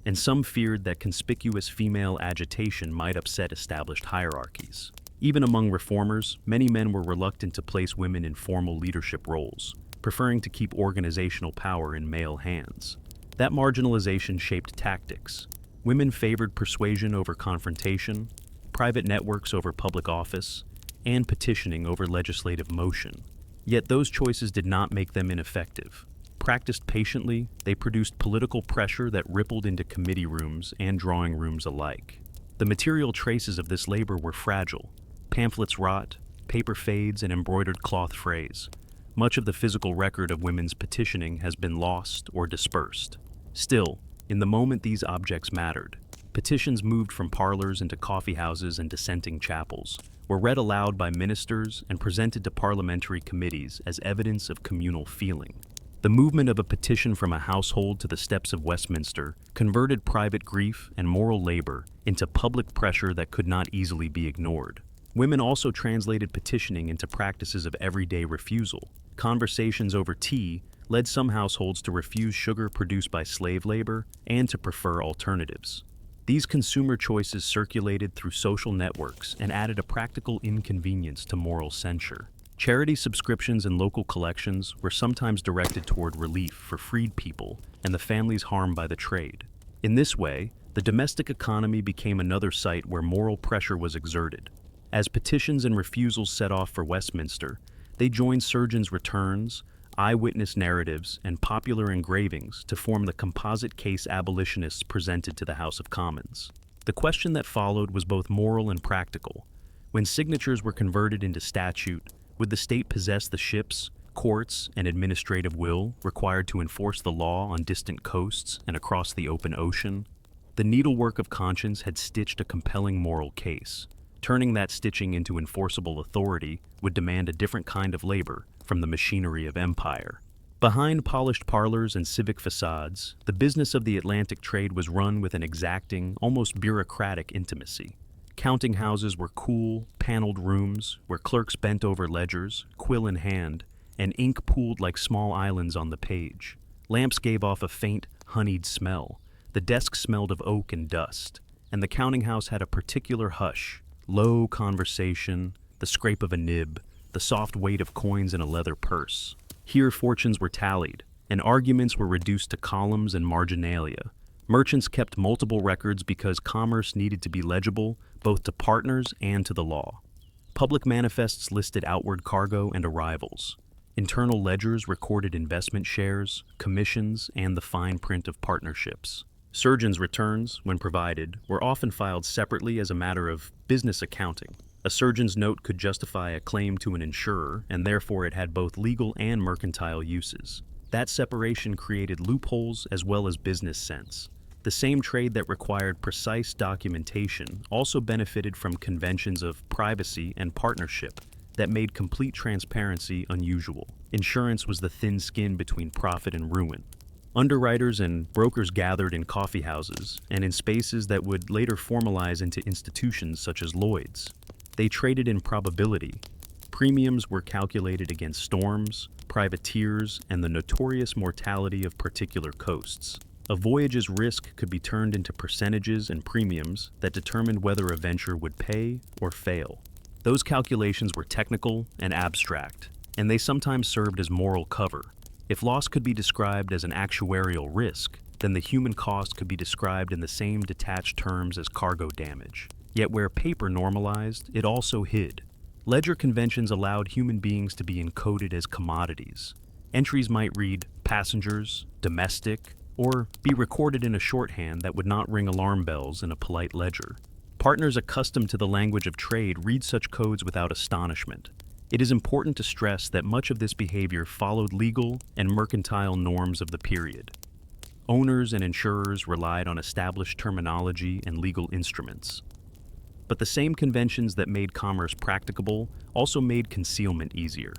and some feared that conspicuous female agitation might upset established hierarchies. Even among reformers, many men were reluctant to place women in formal leadership roles, preferring to keep organizational power in male hands. That marginalization shaped tactics. Women favored persuasion over confrontation, private networks over public office, and petitioning over legislative motion. Yet those choices did not make them ineffective. Practiced patiently, they produced political pressure that rippled into committee rooms and drawing rooms alike. The material traces of this labor were fragile. Pamphlets rot, paper fades, and embroidered cloth frays. Much of the physical record of women's petitioning has been lost or dispersed. Still, in the moment these objects mattered, petitions moved from parlors into coffeehouses and dissenting chapels, were read aloud by ministers, and presented to parliamentary committees as evidence of communal feeling. The movement of a petition from a household to the steps of Westminster converted private grief and moral labor into public pressure that could not easily be ignored. Women also translated petitioning into practices of everyday refusal. Conversations over tea led some households to refuse sugar produced by slave labor and to prefer alternatives. These consumer choices circulated through social networks and added a practical inconvenience to moral censure. Charity subscriptions and local collections were sometimes directed toward relief for freed people and the families harmed by the trade. In this way, the domestic economy became another site where moral pressure was exerted. As petitions and refusals set off for Westminster, they joined surgeons' returns, eyewitness narratives, and popular engravings to form the composite case abolitionists presented to the House of Commons. The question that followed was both moral and practical. When signatures were converted into statute, would the state possess the ships, courts, and administrative will required to enforce the law on distant coasts and across the open ocean? The needlework of conscience had stitched a compelling moral case. Turning that stitching into enforceable authority would demand a different kind of labor from the machinery of empire. Behind polished parlors and civic facades, the business of the Atlantic trade was run with an exacting, almost bureaucratic intimacy. Counting houses were cool, paneled rooms where clerks bent over ledgers, quill in hand, and ink pooled like small islands on the page. Lamps gave off a faint, honeyed smell. The desk smelled of oak and dust, and the counting house had a particular hush. Low conversation, the scrape of a nib, the soft weight of coins in a leather purse. Here fortunes were tallied, and arguments were reduced to columns and marginalia. Merchants kept multiple records because commerce needed to be legible both to partners and to the law. Public manifests listed outward cargo and arrivals. Internal ledgers recorded investment shares, commissions, and the fine print of partnerships. Surgeons' returns, when provided, were often filed separately as a matter of business accounting. A surgeon's note could justify a claim to an insurer, and therefore it had both legal and mercantile uses. That separation created loopholes as well as business sense. The same trade that required precise documentation also benefited from conventions of privacy and partnership that made complete transparency unusual. Insurance was the thin skin between profit and ruin. Underwriters and brokers gathered in coffee houses and in spaces that would later formalize into institutions such as Lloyd's. They traded in probability. Premiums were calculated against storms, privateers, and the notorious mortality of particular coasts. A voyage's risk could be turned into percentages and premiums that determined whether a venture would pay or fail. Those calculations were technical and abstract, and they sometimes served as moral cover. If loss could be described as an actuarial risk, then the human cost could be described in the same detached terms as cargo damage. Yet where paper normalized, it also hid. Ledger conventions allowed human beings to be encoded as commodities. Entries might read passengers, domestic, or be recorded in a shorthand that would not ring alarm bells in a polite ledger. Partners accustomed to the language of trade read such codes without astonishment. It is important to stress that much of this behavior followed legal and mercantile norms of the period. Owners and insurers relied on established terminology and legal instruments. But the same conventions that made commerce practicable also made concealment easier.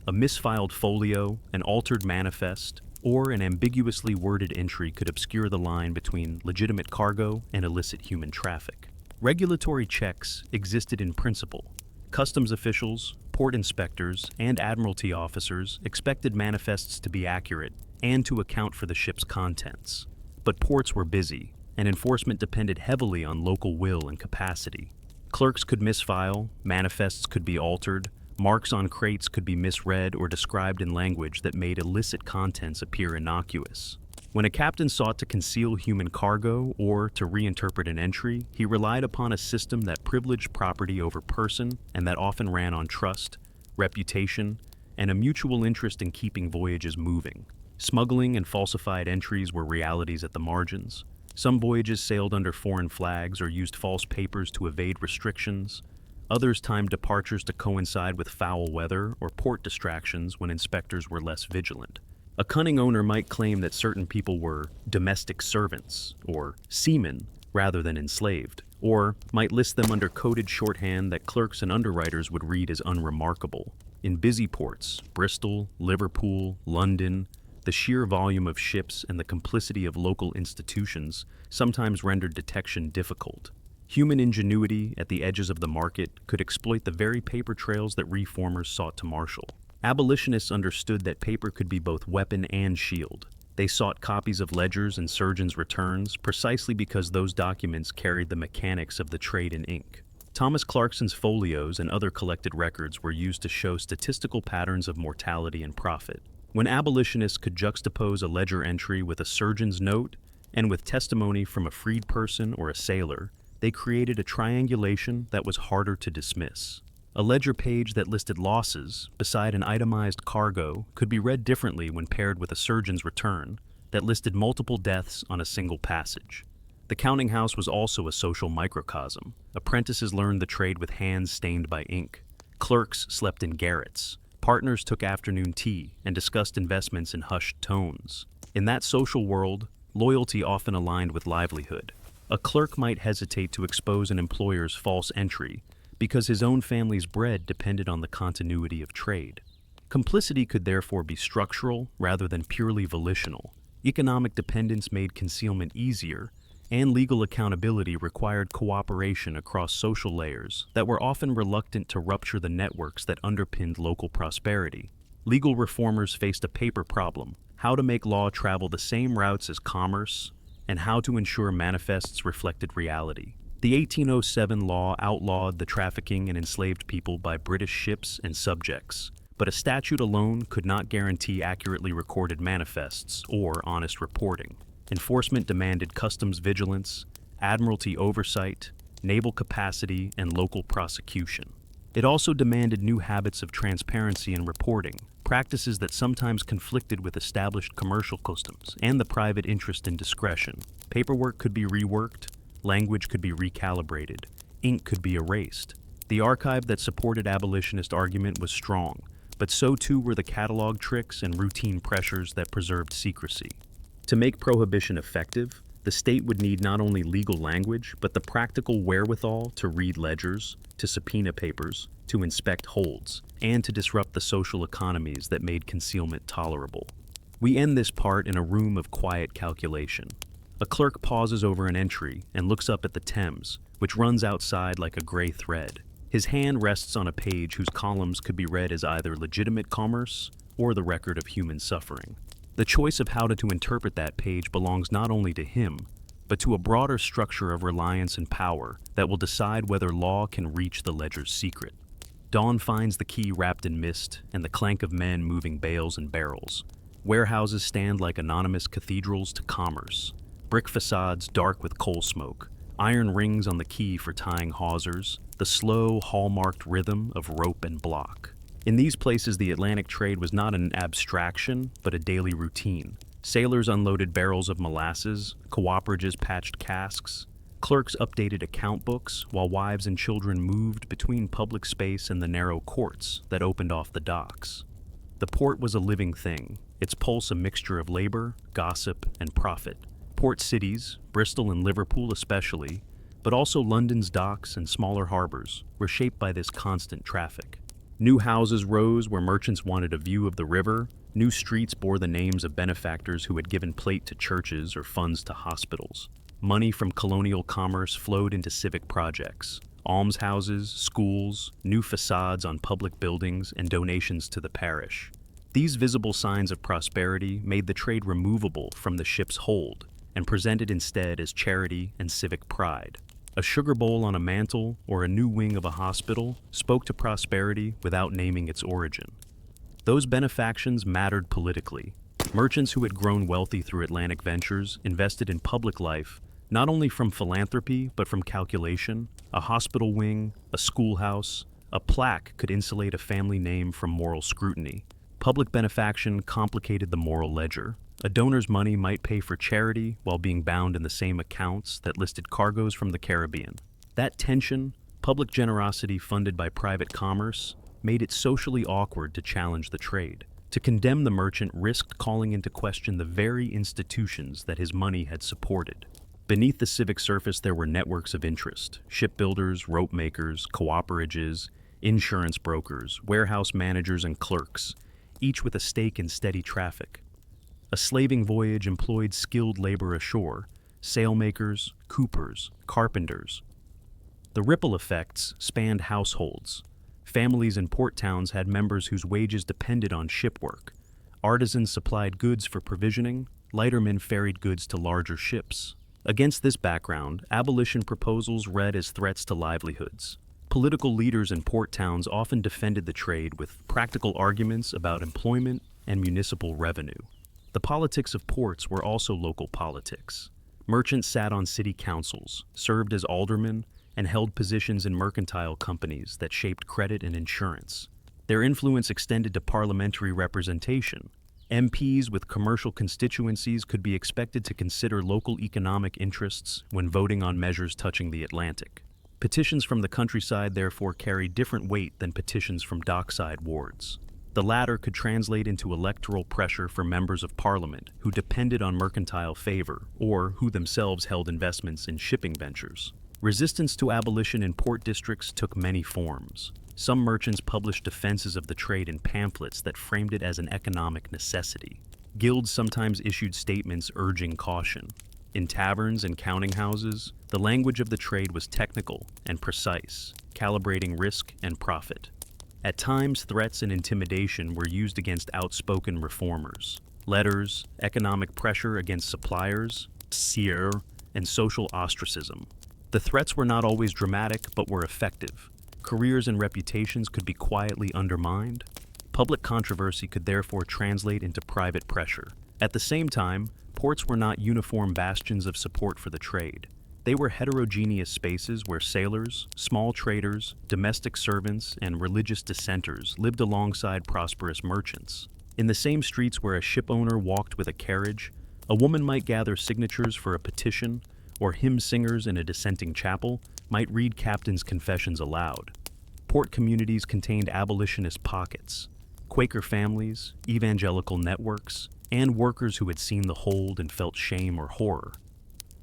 A misfiled folio, an altered manifest, or an ambiguously worded entry could obscure the line between legitimate cargo and illicit human traffic. Regulatory checks existed in principle. Customs officials, port inspectors, and admiralty officers expected manifests to be accurate and to account for the ship's contents. But ports were busy, and enforcement depended heavily on local will and capacity. Clerks could misfile, manifests could be altered, marks on crates could be misread or described in language that made illicit contents appear innocuous. When a captain sought to conceal human cargo or to reinterpret an entry, he relied upon a system that privileged property over person and that often ran on trust, reputation, and a mutual interest in keeping voyages moving. Smuggling and falsified entries were realities at the margins. Some voyages sailed under foreign flags or used false papers to evade restrictions. Others timed departures to coincide with foul weather or port distractions when inspectors were less vigilant. A cunning owner might claim that certain people were domestic servants or seamen rather than enslaved, or might list them under coded shorthand that clerks and underwriters would read as unremarkable. In busy ports, Bristol, Liverpool, London, the sheer volume of ships and the complicity of local institutions sometimes rendered detection difficult. Human ingenuity at the edges of the market could exploit the very paper trails that reformers sought to marshal. Abolitionists understood that paper could be both weapon and shield. They sought copies of ledgers and surgeons' returns precisely because those documents carried the mechanics of the trade in ink. Thomas Clarkson's folios and other collected records were used to show statistical patterns of mortality and profit. When abolitionists could juxtapose a ledger entry with a surgeon's note and with testimony from a freed person or a sailor, they created a triangulation that was harder to dismiss. A ledger page that listed losses beside an itemized cargo could be read differently when paired with a surgeon's return that listed multiple deaths on a single passage. The counting house was also a social microcosm. Apprentices learned the trade with hands stained by ink. Clerks slept in garrets. Partners took afternoon tea and discussed investments in hushed tones. In that social world, loyalty often aligned with livelihood. A clerk might hesitate to expose an employer's false entry because his own family's bread depended on the continuity of trade. Complicity could therefore be structural rather than purely volitional. Economic dependence made concealment easier, and legal accountability required cooperation across social layers that were often reluctant to rupture the networks that underpinned local prosperity. Legal reformers faced a paper problem: how to make law travel the same routes as commerce, and how to ensure manifests reflected reality. The 1807 law outlawed the trafficking in enslaved people by British ships and subjects, but a statute alone could not guarantee accurately recorded manifests or honest reporting. Enforcement demanded customs vigilance, admiralty oversight, naval capacity, and local prosecution. It also demanded new habits of transparency and reporting, practices that sometimes conflicted with established commercial customs and the private interest in discretion. Paperwork could be reworked, language could be recalibrated, ink could be erased. The archive that supported abolitionist argument was strong, but so too were the catalog tricks and routine pressures that preserved secrecy. To make prohibition effective, the state would need not only legal language, but the practical wherewithal to read ledgers, to subpoena papers, to inspect holds, and to disrupt the social economies that made concealment tolerable. We end this part in a room of quiet calculation. A clerk pauses over an entry and looks up at the Thames, which runs outside like a gray thread. His hand rests on a page whose columns could be read as either legitimate commerce or the record of human suffering. The choice of how to interpret that page belongs not only to him, but to a broader structure of reliance and power that will decide whether law can reach the ledger's secret. Dawn finds the key wrapped in mist and the clank of men moving bales and barrels. Warehouses stand like anonymous cathedrals to commerce. Brick facades dark with coal smoke. Iron rings on the key for tying hawsers. The slow, hallmarked rhythm of rope and block. In these places, the Atlantic trade was not an abstraction, but a daily routine. Sailors unloaded barrels of molasses, cooperatives patched casks, clerks updated account books, while wives and children moved between public space and the narrow courts that opened off the docks. The port was a living thing, its pulse a mixture of labor, gossip, and profit. Port cities, Bristol and Liverpool especially, but also London's docks and smaller harbors, were shaped by this constant traffic. New houses rose where merchants wanted a view of the river. New streets bore the names of benefactors who had given plate to churches or funds to hospitals. Money from colonial commerce flowed into civic projects. Almshouses, schools, new facades on public buildings, and donations to the parish. These visible signs of prosperity made the trade removable from the ship's hold and presented instead as charity and civic pride. A sugar bowl on a mantle or a new wing of a hospital spoke to prosperity without naming its origin. Those benefactions mattered politically. Merchants who had grown wealthy through Atlantic ventures invested in public life, not only from philanthropy but from calculation. A hospital wing, a schoolhouse, a plaque could insulate a family name from moral scrutiny. Public benefaction complicated the moral ledger. A donor's money might pay for charity while being bound in the same accounts that listed cargoes from the Caribbean. That tension, public generosity funded by private commerce, made it socially awkward to challenge the trade. To condemn the merchant risked calling into question the very institutions that his money had supported. Beneath the civic surface there were networks of interest: shipbuilders, rope makers, cooperatives, insurance brokers, warehouse managers, and clerks, each with a stake in steady traffic. A slaving voyage employed skilled labor ashore: sailmakers, coopers, carpenters. The ripple effects spanned households. Families in port towns had members whose wages depended on ship work. Artisans supplied goods for provisioning, lightermen ferried goods to larger ships. Against this background, abolition proposals read as threats to livelihoods. Political leaders in port towns often defended the trade with practical arguments about employment and municipal revenue. The politics of ports were also local politics. Merchants sat on city councils, served as aldermen, and held positions in mercantile companies that shaped credit and insurance. Their influence extended to parliamentary representation. MPs with commercial constituencies could be expected to consider local economic interests when voting on measures touching the Atlantic. Petitions from the countryside therefore carried different weight than petitions from dockside wards. The latter could translate into electoral pressure for members of parliament who depended on mercantile favor or who themselves held investments in shipping ventures. Resistance to abolition in port districts took many forms. Some merchants published defenses of the trade in pamphlets that framed it as an economic necessity. Guilds sometimes issued statements urging caution. In taverns and counting houses, the language of the trade was technical and precise, calibrating risk and profit. At times, threats and intimidation were used against outspoken reformers. Letters, economic pressure against suppliers, and social ostracism. The threats were not always dramatic, but were effective. Careers and reputations could be quietly undermined. Public controversy could therefore translate into private pressure. At the same time, ports were not uniform bastions of support for the trade. They were heterogeneous spaces where sailors, small traders, domestic servants, and religious dissenters lived alongside prosperous merchants. In the same streets where a shipowner walked with a carriage, a woman might gather signatures for a petition, or hymn singers in a dissenting chapel might read captains' confessions aloud. Port communities contained abolitionist pockets, Quaker families, evangelical networks, and workers who had seen the hold and felt shame or horror.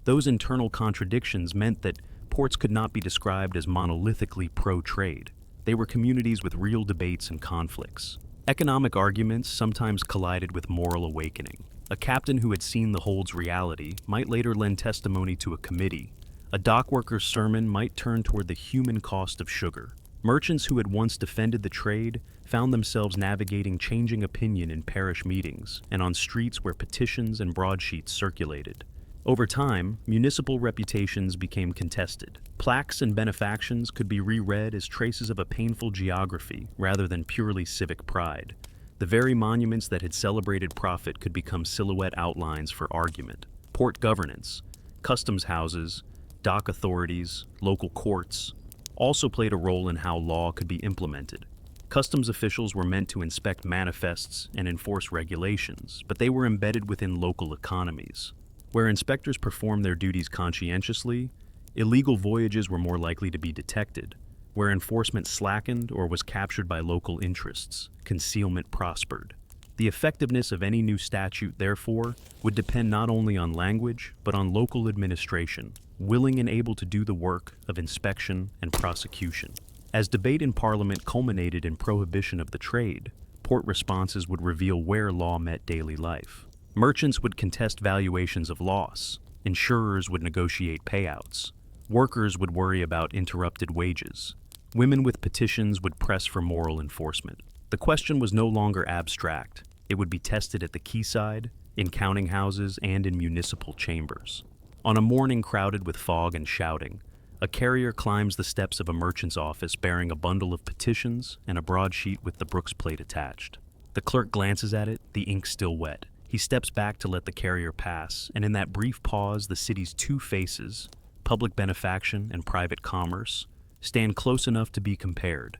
Those internal contradictions meant that ports could not be described as monolithically pro-trade. They were communities with real debates and conflicts. Economic arguments sometimes collided with moral awakening. A captain who had seen the hold's reality might later lend testimony to a committee. A dockworker's sermon might turn toward the human cost of sugar. Merchants who had once defended the trade found themselves navigating changing opinion in parish meetings and on streets where petitions and broadsheets circulated. Over time, municipal reputations became contested. Plaques and benefactions could be reread as traces of a painful geography rather than purely civic pride. The very monuments that had celebrated profit could become silhouette outlines for argument. Port governance, customs houses, dock authorities, local courts also played a role in how law could be implemented. Customs officials were meant to inspect manifests and enforce regulations, but they were embedded within local economies. Where inspectors performed their duties conscientiously, illegal voyages were more likely to be detected. Where enforcement slackened or was captured by local interests, concealment prospered. The effectiveness of any new statute, therefore, would depend not only on language, but on local administration, willing and able to do the work of inspection and prosecution. As debate in Parliament culminated in prohibition of the trade, port responses would reveal where law met daily life. Merchants would contest valuations of loss. Insurers would negotiate payouts. Workers would worry about interrupted wages. Women with petitions would press for moral enforcement. The question was no longer abstract. It would be tested at the quayside, in counting houses, and in municipal chambers. On a morning crowded with fog and shouting, a carrier climbs the steps of a merchant's office bearing a bundle of petitions and a broadsheet with the Brooks plate attached. The clerk glances at it, the ink still wet. He steps back to let the carrier pass, and in that brief pause, the city's two faces, public benefaction and private commerce, stand close enough to be compared.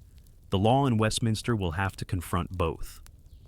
The law in Westminster will have to confront both.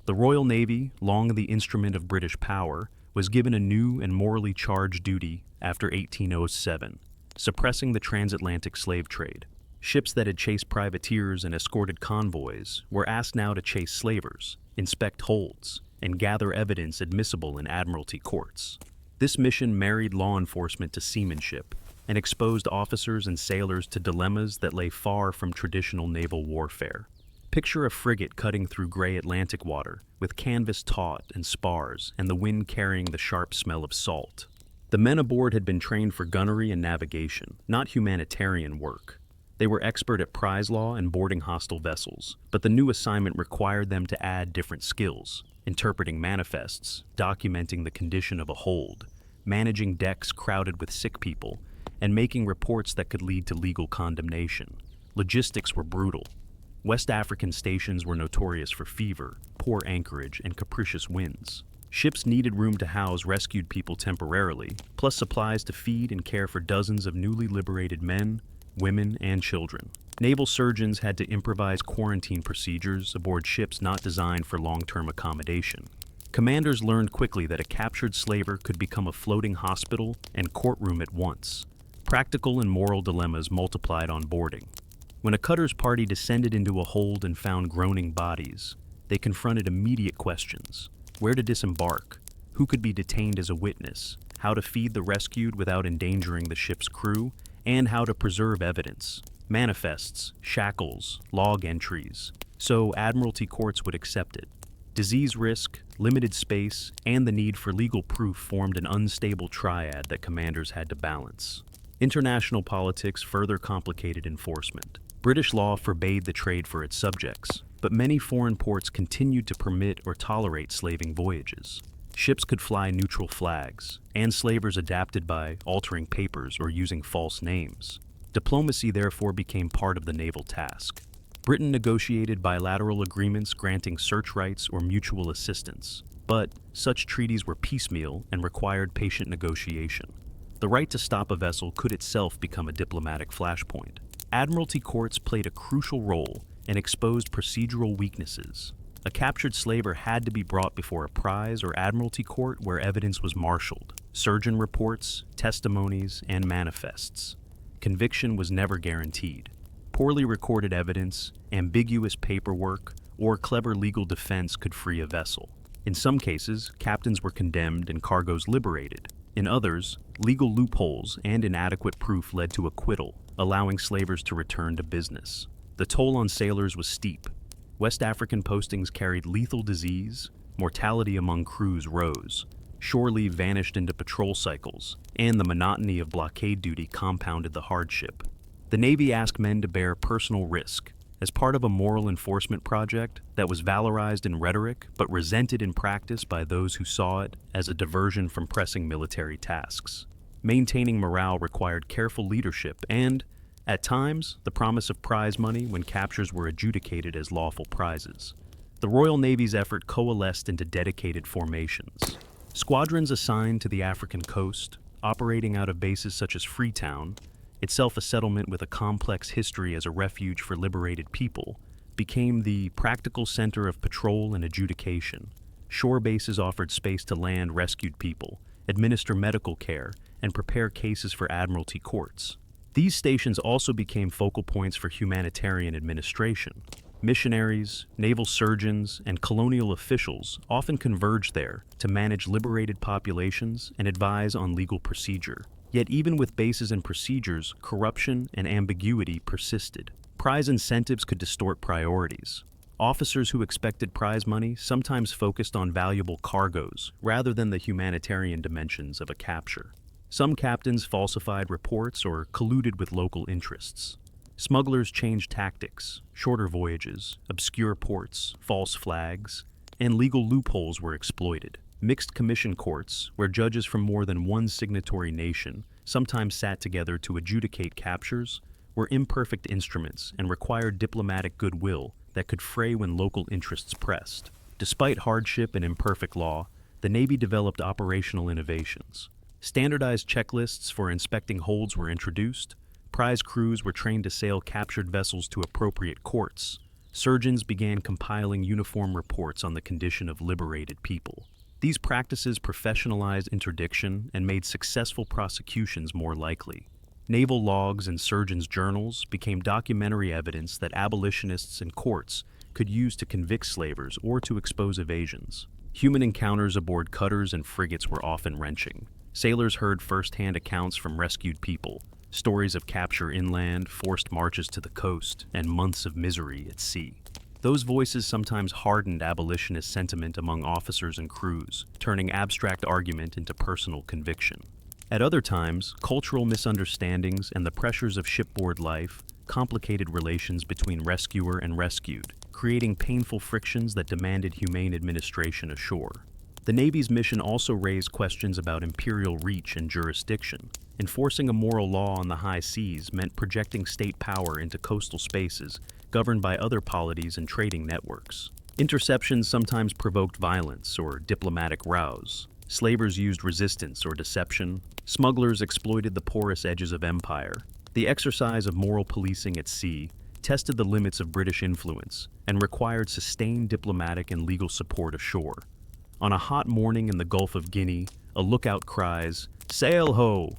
The Royal Navy, long the instrument of British power, was given a new and morally charged duty after 1807, suppressing the transatlantic slave trade. Ships that had chased privateers and escorted convoys were asked now to chase slavers, inspect holds, and gather evidence admissible in admiralty courts. This mission married law enforcement to seamanship and exposed officers and sailors to dilemmas that lay far from traditional naval warfare. Picture a frigate cutting through gray Atlantic water, with canvas taut and spars and the wind carrying the sharp smell of salt. The men aboard had been trained for gunnery and navigation, not humanitarian work. They were expert at prize law and boarding hostile vessels, but the new assignment required them to add different skills: interpreting manifests, documenting the condition of a hold, managing decks crowded with sick people, and making reports that could lead to legal condemnation. Logistics were brutal. West African stations were notorious for fever, poor anchorage, and capricious winds. Ships needed room to house rescued people temporarily, plus supplies to feed and care for dozens of newly liberated men, women, and children. Naval surgeons had to improvise quarantine procedures aboard ships not designed for long-term accommodation. Commanders learned quickly that a captured slaver could become a floating hospital and courtroom at once. Practical and moral dilemmas multiplied on boarding. When a cutter's party descended into a hold and found groaning bodies, they confronted immediate questions: where to disembark, who could be detained as a witness, how to feed the rescued without endangering the ship's crew, and how to preserve evidence. Manifests, shackles, log entries. So admiralty courts would accept it. Disease risk, limited space, and the need for legal proof formed an unstable triad that commanders had to balance. International politics further complicated enforcement. British law forbade the trade for its subjects, but many foreign ports continued to permit or tolerate slaving voyages. Ships could fly neutral flags, and slavers adapted by altering papers or using false names. Diplomacy therefore became part of the naval task. Britain negotiated bilateral agreements granting search rights or mutual assistance, but such treaties were piecemeal and required patient negotiation. The right to stop a vessel could itself become a diplomatic flashpoint. Admiralty courts played a crucial role and exposed procedural weaknesses. A captured slaver had to be brought before a prize or admiralty court where evidence was marshaled: surgeon reports, testimonies, and manifests. Conviction was never guaranteed. Poorly recorded evidence, ambiguous paperwork, or clever legal defense could free a vessel. In some cases, captains were condemned and cargoes liberated. In others, legal loopholes and inadequate proof led to acquittal, allowing slavers to return to business. The toll on sailors was steep. West African postings carried lethal disease, mortality among crews rose, shore leave vanished into patrol cycles, and the monotony of blockade duty compounded the hardship. The Navy asked men to bear personal risk as part of a moral enforcement project that was valorized in rhetoric but resented in practice by those who saw it as a diversion from pressing military tasks. Maintaining morale required careful leadership and, at times, the promise of prize money when captures were adjudicated as lawful prizes. The Royal Navy's effort coalesced into dedicated formations. Squadrons assigned to the African coast, operating out of bases such as Freetown, itself a settlement with a complex history as a refuge for liberated people, became the practical center of patrol and adjudication. Shore bases offered space to land rescued people, administer medical care, and prepare cases for admiralty courts. These stations also became focal points for humanitarian administration. Missionaries, naval surgeons, and colonial officials often converged there to manage liberated populations and advise on legal procedure. Yet even with bases and procedures, corruption and ambiguity persisted. Prize incentives could distort priorities. Officers who expected prize money sometimes focused on valuable cargoes rather than the humanitarian dimensions of a capture. Some captains falsified reports or colluded with local interests. Smugglers changed tactics, shorter voyages, obscure ports, false flags, and legal loopholes were exploited. Mixed commission courts, where judges from more than one signatory nation sometimes sat together to adjudicate captures, were imperfect instruments and required diplomatic goodwill that could fray when local interests pressed. Despite hardship and imperfect law, the Navy developed operational innovations. Standardized checklists for inspecting holds were introduced, prize crews were trained to sail captured vessels to appropriate courts, surgeons began compiling uniform reports on the condition of liberated people. These practices professionalized interdiction and made successful prosecutions more likely. Naval logs and surgeons' journals became documentary evidence that abolitionists and courts could use to convict slavers or to expose evasions. Human encounters aboard cutters and frigates were often wrenching. Sailors heard first-hand accounts from rescued people, stories of capture inland, forced marches to the coast, and months of misery at sea. Those voices sometimes hardened abolitionist sentiment among officers and crews, turning abstract argument into personal conviction. At other times, cultural misunderstandings and the pressures of shipboard life complicated relations between rescuer and rescued, creating painful frictions that demanded humane administration ashore. The Navy's mission also raised questions about imperial reach and jurisdiction. Enforcing a moral law on the high seas meant projecting state power into coastal spaces governed by other polities and trading networks. Interceptions sometimes provoked violence or diplomatic rows. Slavers used resistance or deception. Smugglers exploited the porous edges of empire. The exercise of moral policing at sea tested the limits of British influence and required sustained diplomatic and legal support ashore. On a hot morning in the Gulf of Guinea, a lookout cries, "Sail ho!"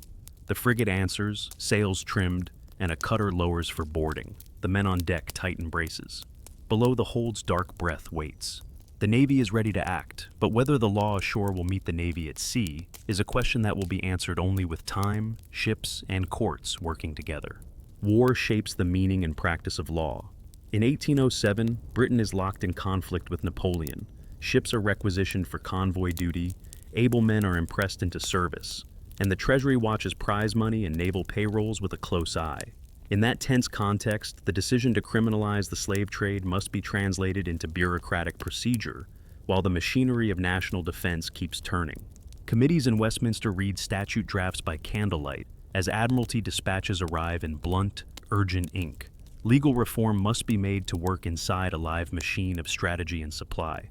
The frigate answers, sails trimmed, and a cutter lowers for boarding. The men on deck tighten braces. Below, the hold's dark breath waits. The Navy is ready to act, but whether the law ashore will meet the Navy at sea is a question that will be answered only with time, ships, and courts working together. War shapes the meaning and practice of law. In 1807, Britain is locked in conflict with Napoleon. Ships are requisitioned for convoy duty, able men are impressed into service, and the Treasury watches prize money and naval payrolls with a close eye. In that tense context, the decision to criminalize the slave trade must be translated into bureaucratic procedure, while the machinery of national defense keeps turning. Committees in Westminster read statute drafts by candlelight, as Admiralty dispatches arrive in blunt, urgent ink. Legal reform must be made to work inside a live machine of strategy and supply.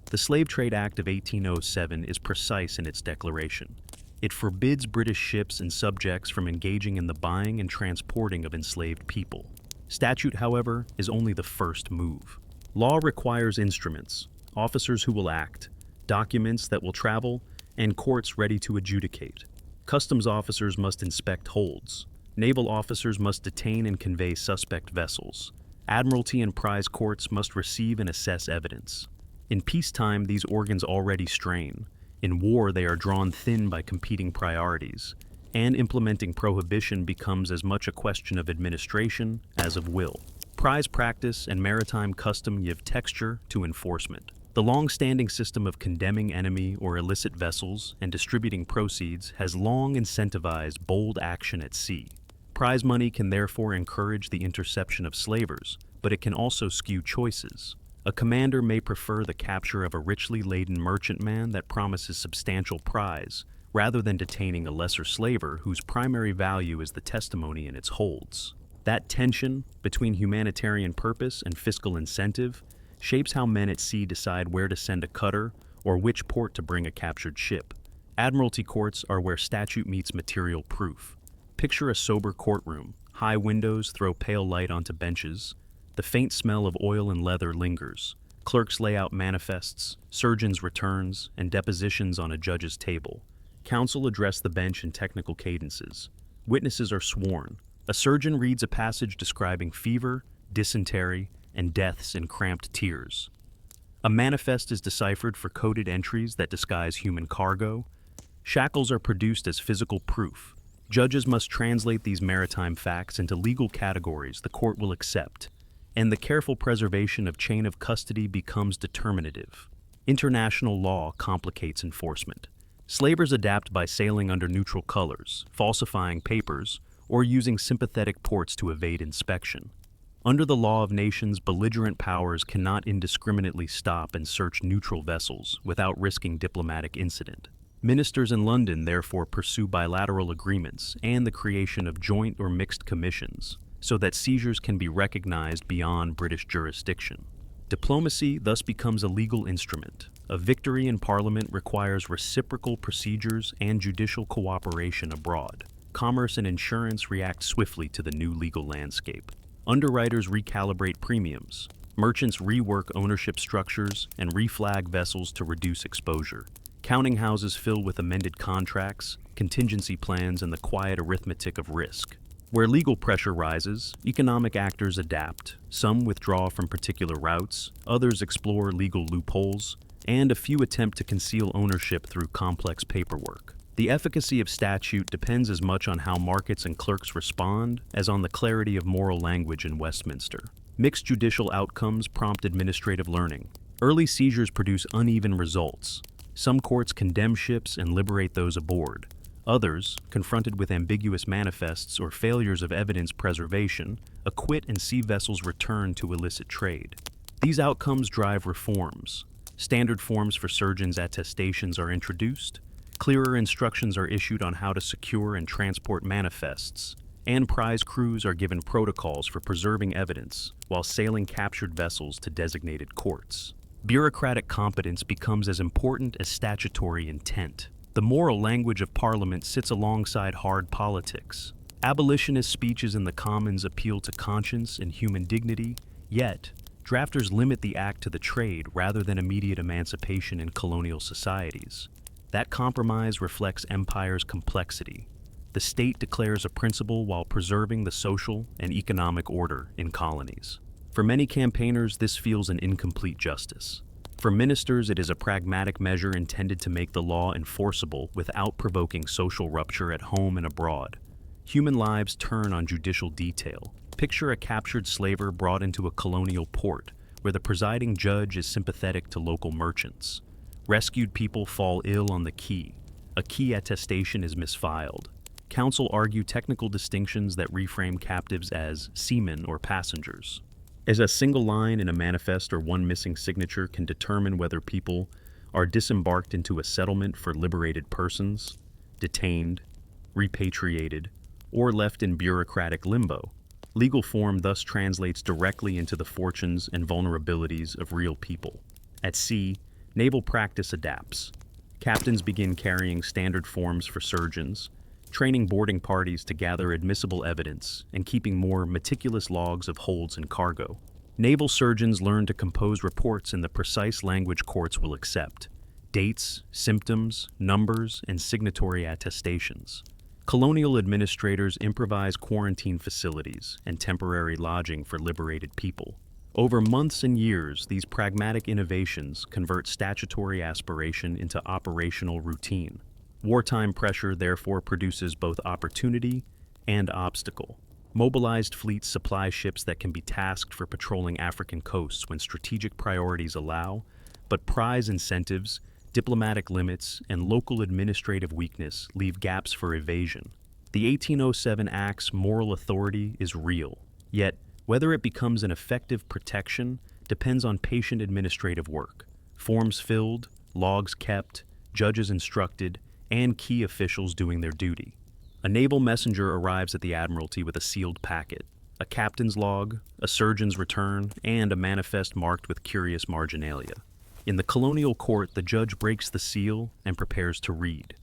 The Slave Trade Act of 1807 is precise in its declaration. It forbids British ships and subjects from engaging in the buying and transporting of enslaved people. Statute, however, is only the first move. Law requires instruments, officers who will act, documents that will travel, and courts ready to adjudicate. Customs officers must inspect holds. Naval officers must detain and convey suspect vessels. Admiralty and prize courts must receive and assess evidence. In peacetime, these organs already strain. In war, they are drawn thin by competing priorities, and implementing prohibition becomes as much a question of administration as of will. Prize practice and maritime custom give texture to enforcement. The long-standing system of condemning enemy or illicit vessels and distributing proceeds has long incentivized bold action at sea. Prize money can therefore encourage the interception of slavers, but it can also skew choices. A commander may prefer the capture of a richly laden merchantman that promises substantial prize, rather than detaining a lesser slaver whose primary value is the testimony in its holds. That tension between humanitarian purpose and fiscal incentive shapes how men at sea decide where to send a cutter or which port to bring a captured ship. Admiralty courts are where statute meets material proof. Picture a sober courtroom. High windows throw pale light onto benches. The faint smell of oil and leather lingers. Clerks lay out manifests, surgeons' returns, and depositions on a judge's table. Counsel address the bench in technical cadences. Witnesses are sworn. A surgeon reads a passage describing fever, dysentery, and deaths in cramped tiers. A manifest is deciphered for coded entries that disguise human cargo. Shackles are produced as physical proof. Judges must translate these maritime facts into legal categories the court will accept, and the careful preservation of chain of custody becomes determinative. International law complicates enforcement. Slavers adapt by sailing under neutral colors, falsifying papers, or using sympathetic ports to evade inspection. Under the law of nations, belligerent powers cannot indiscriminately stop and search neutral vessels without risking diplomatic incident. Ministers in London therefore pursue bilateral agreements and the creation of joint or mixed commissions, so that seizures can be recognized beyond British jurisdiction. Diplomacy thus becomes a legal instrument. A victory in Parliament requires reciprocal procedures and judicial cooperation abroad. Commerce and insurance react swiftly to the new legal landscape. Underwriters recalibrate premiums. Merchants rework ownership structures and reflag vessels to reduce exposure. Counting houses fill with amended contracts, contingency plans, and the quiet arithmetic of risk. Where legal pressure rises, economic actors adapt. Some withdraw from particular routes, others explore legal loopholes, and a few attempt to conceal ownership through complex paperwork. The efficacy of statute depends as much on how markets and clerks respond as on the clarity of moral language in Westminster. Mixed judicial outcomes prompt administrative learning. Early seizures produce uneven results. Some courts condemn ships and liberate those aboard. Others, confronted with ambiguous manifests or failures of evidence preservation, acquit and see vessels return to illicit trade. These outcomes drive reforms. Standard forms for surgeons' attestations are introduced. Clearer instructions are issued on how to secure and transport manifests, and prize crews are given protocols for preserving evidence while sailing captured vessels to designated courts. Bureaucratic competence becomes as important as statutory intent. The moral language of Parliament sits alongside hard politics. Abolitionist speeches in the Commons appeal to conscience and human dignity, yet drafters limit the act to the trade rather than immediate emancipation in colonial societies. That compromise reflects empire's complexity. The state declares a principle while preserving the social and economic order in colonies. For many campaigners, this feels an incomplete justice. For ministers, it is a pragmatic measure intended to make the law enforceable without provoking social rupture at home and abroad. Human lives turn on judicial detail. Picture a captured slaver brought into a colonial port, where the presiding judge is sympathetic to local merchants. Rescued people fall ill on the quay. A quay attestation is misfiled. Counsel argue technical distinctions that reframe captives as seamen or passengers. As a single line in a manifest or one missing signature can determine whether people are disembarked into a settlement for liberated persons, detained, repatriated, or left in bureaucratic limbo. Legal form thus translates directly into the fortunes and vulnerabilities of real people. At sea, naval practice adapts. Captains begin carrying standard forms for surgeons, training boarding parties to gather admissible evidence, and keeping more meticulous logs of holds and cargo. Naval surgeons learn to compose reports in the precise language courts will accept: dates, symptoms, numbers, and signatory attestations. Colonial administrators improvise quarantine facilities and temporary lodging for liberated people. Over months and years, these pragmatic innovations convert statutory aspiration into operational routine. Wartime pressure therefore produces both opportunity and obstacle. Mobilized fleets supply ships that can be tasked for patrolling African coasts when strategic priorities allow, but prize incentives, diplomatic limits, and local administrative weakness leave gaps for evasion. The 1807 Act's moral authority is real, yet whether it becomes an effective protection depends on patient administrative work, forms filled, logs kept, judges instructed, and key officials doing their duty. A naval messenger arrives at the Admiralty with a sealed packet, a captain's log, a surgeon's return, and a manifest marked with curious marginalia. In the colonial court, the judge breaks the seal and prepares to read.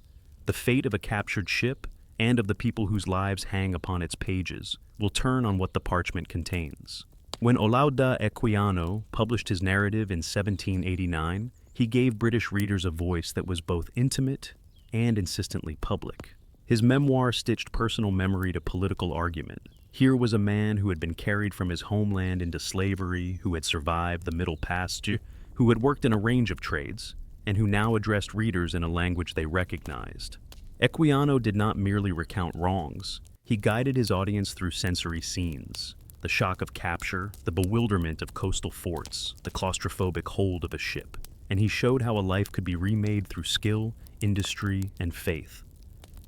The fate of a captured ship, and of the people whose lives hang upon its pages, will turn on what the parchment contains. When Olaudah Equiano published his narrative in 1789, he gave British readers a voice that was both intimate and insistently public. His memoir stitched personal memory to political argument. Here was a man who had been carried from his homeland into slavery, who had survived the Middle Passage, who had worked in a range of trades, and who now addressed readers in a language they recognized. Equiano did not merely recount wrongs. He guided his audience through sensory scenes: the shock of capture, the bewilderment of coastal forts, the claustrophobic hold of a ship. And he showed how a life could be remade through skill, industry, and faith.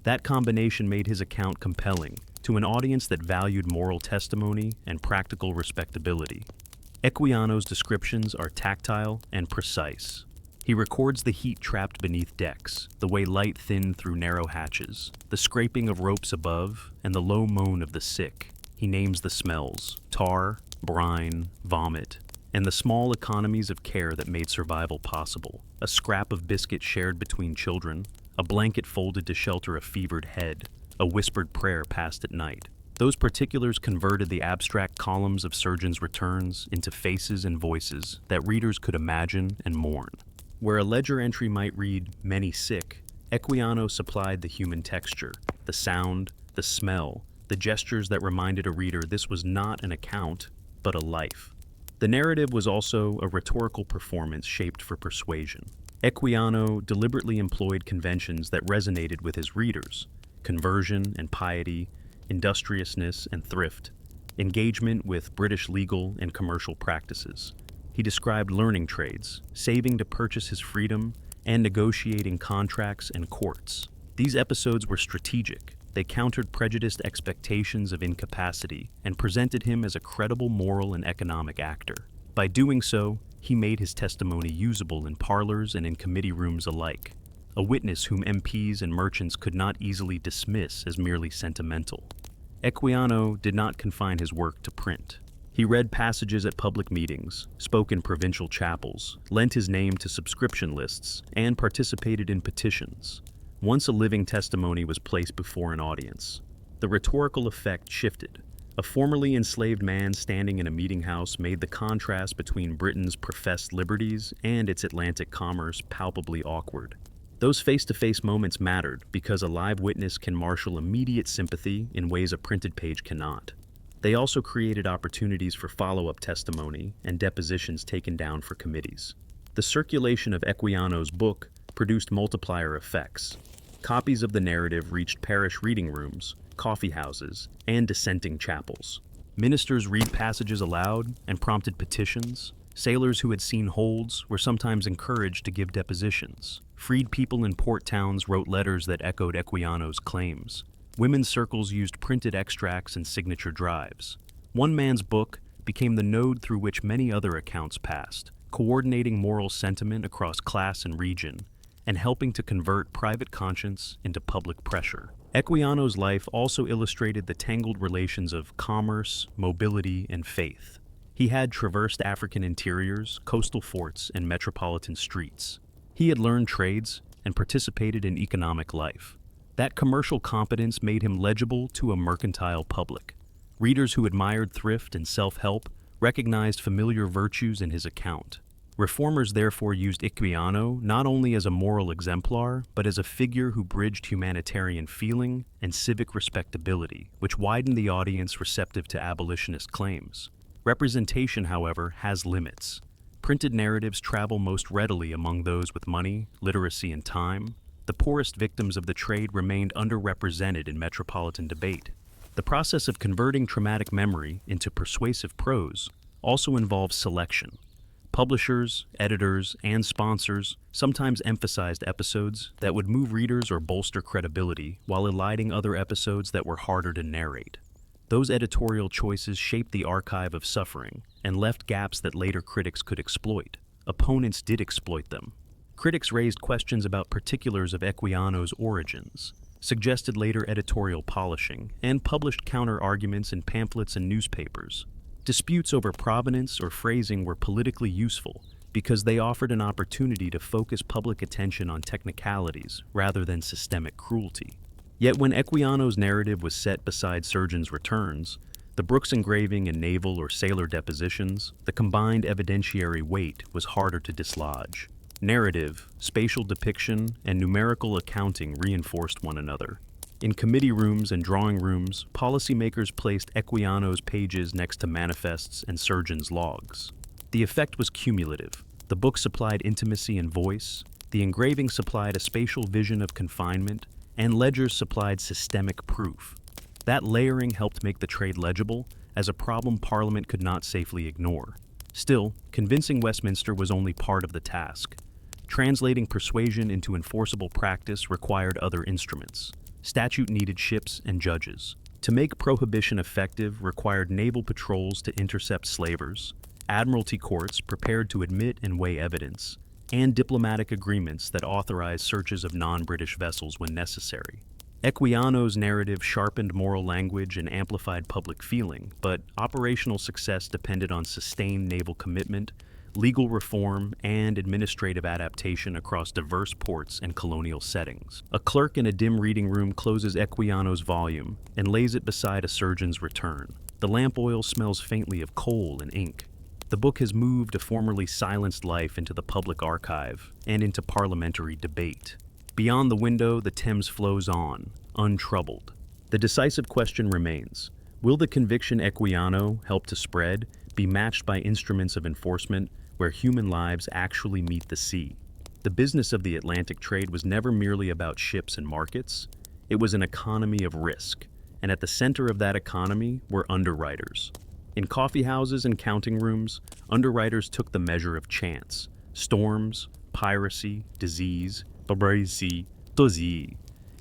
That combination made his account compelling to an audience that valued moral testimony and practical respectability. Equiano's descriptions are tactile and precise. He records the heat trapped beneath decks, the way light thinned through narrow hatches, the scraping of ropes above, and the low moan of the sick. He names the smells: tar, brine, vomit, and the small economies of care that made survival possible. A scrap of biscuit shared between children, a blanket folded to shelter a fevered head, a whispered prayer passed at night. Those particulars converted the abstract columns of surgeons' returns into faces and voices that readers could imagine and mourn. Where a ledger entry might read, "many sick," Equiano supplied the human texture, the sound, the smell, the gestures that reminded a reader this was not an account, but a life. The narrative was also a rhetorical performance shaped for persuasion. Equiano deliberately employed conventions that resonated with his readers: conversion and piety, industriousness and thrift, engagement with British legal and commercial practices. He described learning trades, saving to purchase his freedom, and negotiating contracts and courts. These episodes were strategic. They countered prejudiced expectations of incapacity and presented him as a credible moral and economic actor. By doing so, he made his testimony usable in parlors and in committee rooms alike, a witness whom MPs and merchants could not easily dismiss as merely sentimental. Equiano did not confine his work to print. He read passages at public meetings, spoke in provincial chapels, lent his name to subscription lists, and participated in petitions. Once a living testimony was placed before an audience, the rhetorical effect shifted. A formerly enslaved man standing in a meeting house made the contrast between Britain's professed liberties and its Atlantic commerce palpably awkward. Those face-to-face moments mattered because a live witness can marshal immediate sympathy in ways a printed page cannot. They also created opportunities for follow-up testimony and depositions taken down for committees. The circulation of Equiano's book produced multiplier effects. Copies of the narrative reached parish reading rooms, coffee houses, and dissenting chapels. Ministers read passages aloud and prompted petitions. Sailors who had seen holds were sometimes encouraged to give depositions. Freed people in port towns wrote letters that echoed Equiano's claims. Women's circles used printed extracts and signature drives. One man's book became the node through which many other accounts passed, coordinating moral sentiment across class and region, and helping to convert private conscience into public pressure. Equiano's life also illustrated the tangled relations of commerce, mobility, and faith. He had traversed African interiors, coastal forts, and metropolitan streets. He had learned trades and participated in economic life. That commercial competence made him legible to a mercantile public. Readers who admired thrift and self-help recognized familiar virtues in his account. Reformers therefore used Equiano not only as a moral exemplar, but as a figure who bridged humanitarian feeling and civic respectability, which widened the audience receptive to abolitionist claims. Representation, however, has limits. Printed narratives travel most readily among those with money, literacy, and time. The poorest victims of the trade remained underrepresented in metropolitan debate. The process of converting traumatic memory into persuasive prose also involves selection. Publishers, editors, and sponsors sometimes emphasized episodes that would move readers or bolster credibility while eliding other episodes that were harder to narrate. Those editorial choices shaped the archive of suffering and left gaps that later critics could exploit. Opponents did exploit them. Critics raised questions about particulars of Equiano's origins, suggested later editorial polishing, and published counter-arguments in pamphlets and newspapers. Disputes over provenance or phrasing were politically useful because they offered an opportunity to focus public attention on technicalities rather than systemic cruelty. Yet when Equiano's narrative was set beside Surgeon's returns, the Brooks engraving and naval or sailor depositions, the combined evidentiary weight was harder to dislodge. Narrative, spatial depiction, and numerical accounting reinforced one another. In committee rooms and drawing rooms, policymakers placed Equiano's pages next to manifests and Surgeon's logs. The effect was cumulative. The book supplied intimacy and voice, the engraving supplied a spatial vision of confinement, and ledgers supplied systemic proof. That layering helped make the trade legible as a problem Parliament could not safely ignore. Still, convincing Westminster was only part of the task. Translating persuasion into enforceable practice required other instruments. Statute needed ships and judges. To make prohibition effective required naval patrols to intercept slavers, admiralty courts prepared to admit and weigh evidence, and diplomatic agreements that authorized searches of non-British vessels when necessary. Equiano's narrative sharpened moral language and amplified public feeling, but operational success depended on sustained naval commitment, legal reform, and administrative adaptation across diverse ports and colonial settings. A clerk in a dim reading room closes Equiano's volume and lays it beside a surgeon's return. The lamp oil smells faintly of coal and ink. The book has moved a formerly silenced life into the public archive and into parliamentary debate. Beyond the window, the Thames flows on, untroubled. The decisive question remains: will the conviction Equiano helped to spread be matched by instruments of enforcement where human lives actually meet the sea? The business of the Atlantic trade was never merely about ships and markets. It was an economy of risk, and at the center of that economy were underwriters. In coffeehouses and counting rooms, underwriters took the measure of chance: storms, piracy, disease, barbarity,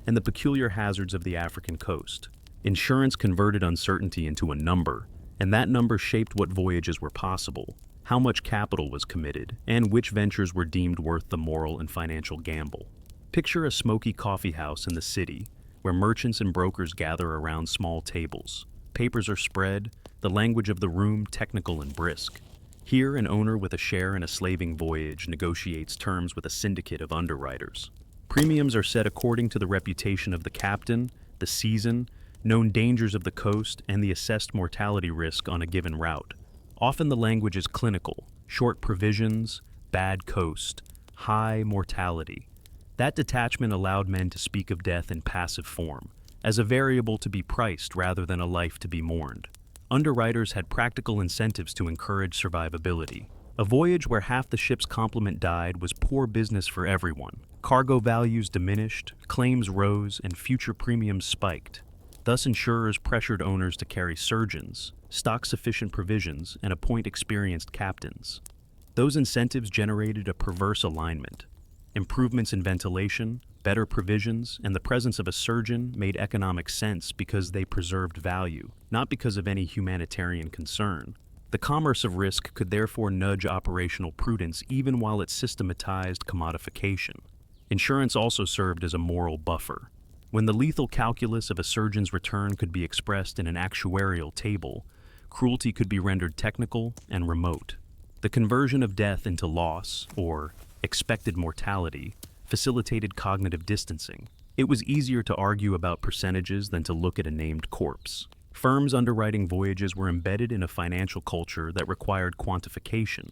and the peculiar hazards of the African coast. Insurance converted uncertainty into a number, and that number shaped what voyages were possible, how much capital was committed, and which ventures were deemed worth the moral and financial gamble. Picture a smoky coffeehouse in the city, where merchants and brokers gather around small tables. Papers are spread, the language of the room technical and brisk. Here, an owner with a share in a slaving voyage negotiates terms with a syndicate of underwriters. Premiums are set according to the reputation of the captain, the season, known dangers of the coast, and the assessed mortality risk on a given route. Often the language is clinical: short provisions, bad coast, high mortality. That detachment allowed men to speak of death in passive form, as a variable to be priced rather than a life to be mourned. Underwriters had practical incentives to encourage survivability. A voyage where half the ship's complement died was poor business for everyone. Cargo values diminished, claims rose, and future premiums spiked. Thus, insurers pressured owners to carry surgeons, stock sufficient provisions, and appoint experienced captains. Those incentives generated a perverse alignment. Improvements in ventilation, better provisions, and the presence of a surgeon made economic sense because they preserved value, not because of any humanitarian concern. The commerce of risk could therefore nudge operational prudence even while it systematized commodification. Insurance also served as a moral buffer. When the lethal calculus of a surgeon's return could be expressed in an actuarial table, cruelty could be rendered technical and remote. The conversion of death into loss, or expected mortality, facilitated cognitive distancing. It was easier to argue about percentages than to look at a named corpse. Firms underwriting voyages were embedded in a financial culture that required quantification,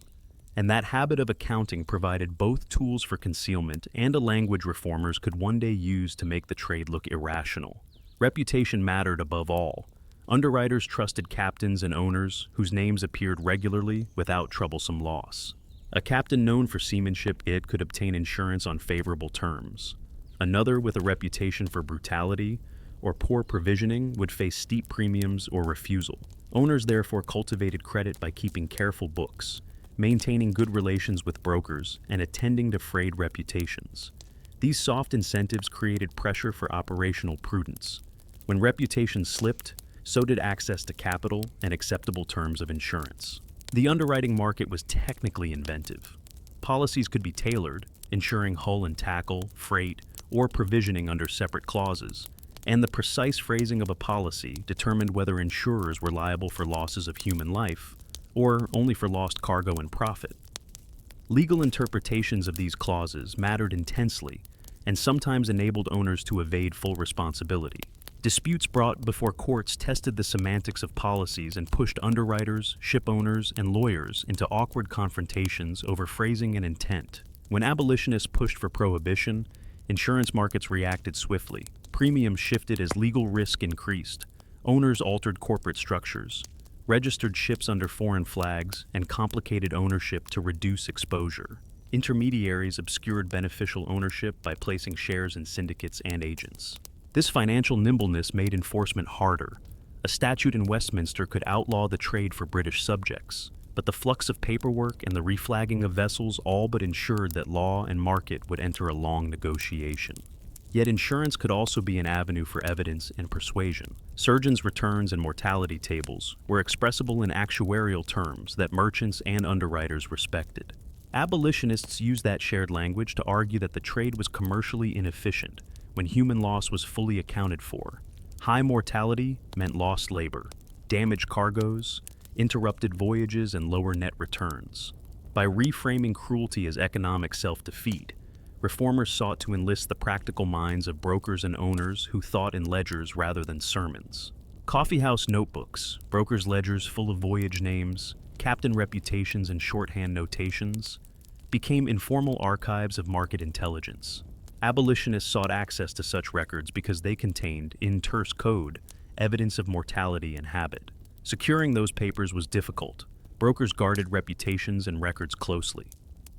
and that habit of accounting provided both tools for concealment and a language reformers could one day use to make the trade look irrational. Reputation mattered above all. Underwriters trusted captains and owners whose names appeared regularly without troublesome loss. A captain known for seamanship could obtain insurance on favorable terms. Another with a reputation for brutality or poor provisioning would face steep premiums or refusal. Owners therefore cultivated credit by keeping careful books, maintaining good relations with brokers, and attending to frayed reputations. These soft incentives created pressure for operational prudence. When reputation slipped, so did access to capital and acceptable terms of insurance. The underwriting market was technically inventive. Policies could be tailored, ensuring hull and tackle, freight, or provisioning under separate clauses, and the precise phrasing of a policy determined whether insurers were liable for losses of human life or only for lost cargo and profit. Legal interpretations of these clauses mattered intensely and sometimes enabled owners to evade full responsibility. Disputes brought before courts tested the semantics of policies and pushed underwriters, ship owners, and lawyers into awkward confrontations over phrasing and intent. When abolitionists pushed for prohibition, insurance markets reacted swiftly. Premiums shifted as legal risk increased. Owners altered corporate structures, registered ships under foreign flags, and complicated ownership to reduce exposure. Intermediaries obscured beneficial ownership by placing shares in syndicates and agents. This financial nimbleness made enforcement harder. A statute in Westminster could outlaw the trade for British subjects, but the flux of paperwork and the reflagging of vessels all but ensured that law and market would enter a long negotiation. Yet insurance could also be an avenue for evidence and persuasion. Surgeons' returns and mortality tables were expressible in actuarial terms that merchants and underwriters respected. Abolitionists used that shared language to argue that the trade was commercially inefficient when human loss was fully accounted for. High mortality meant lost labor, damaged cargoes, interrupted voyages, and lower net returns. By reframing cruelty as economic self-defeat, reformers sought to enlist the practical minds of brokers and owners who thought in ledgers rather than sermons. Coffeehouse notebooks, brokers' ledgers full of voyage names, captain reputations, and shorthand notations, became informal archives of market intelligence. Abolitionists sought access to such records because they contained, in terse code, evidence of mortality and habit. Securing those papers was difficult. Brokers guarded reputations and records closely.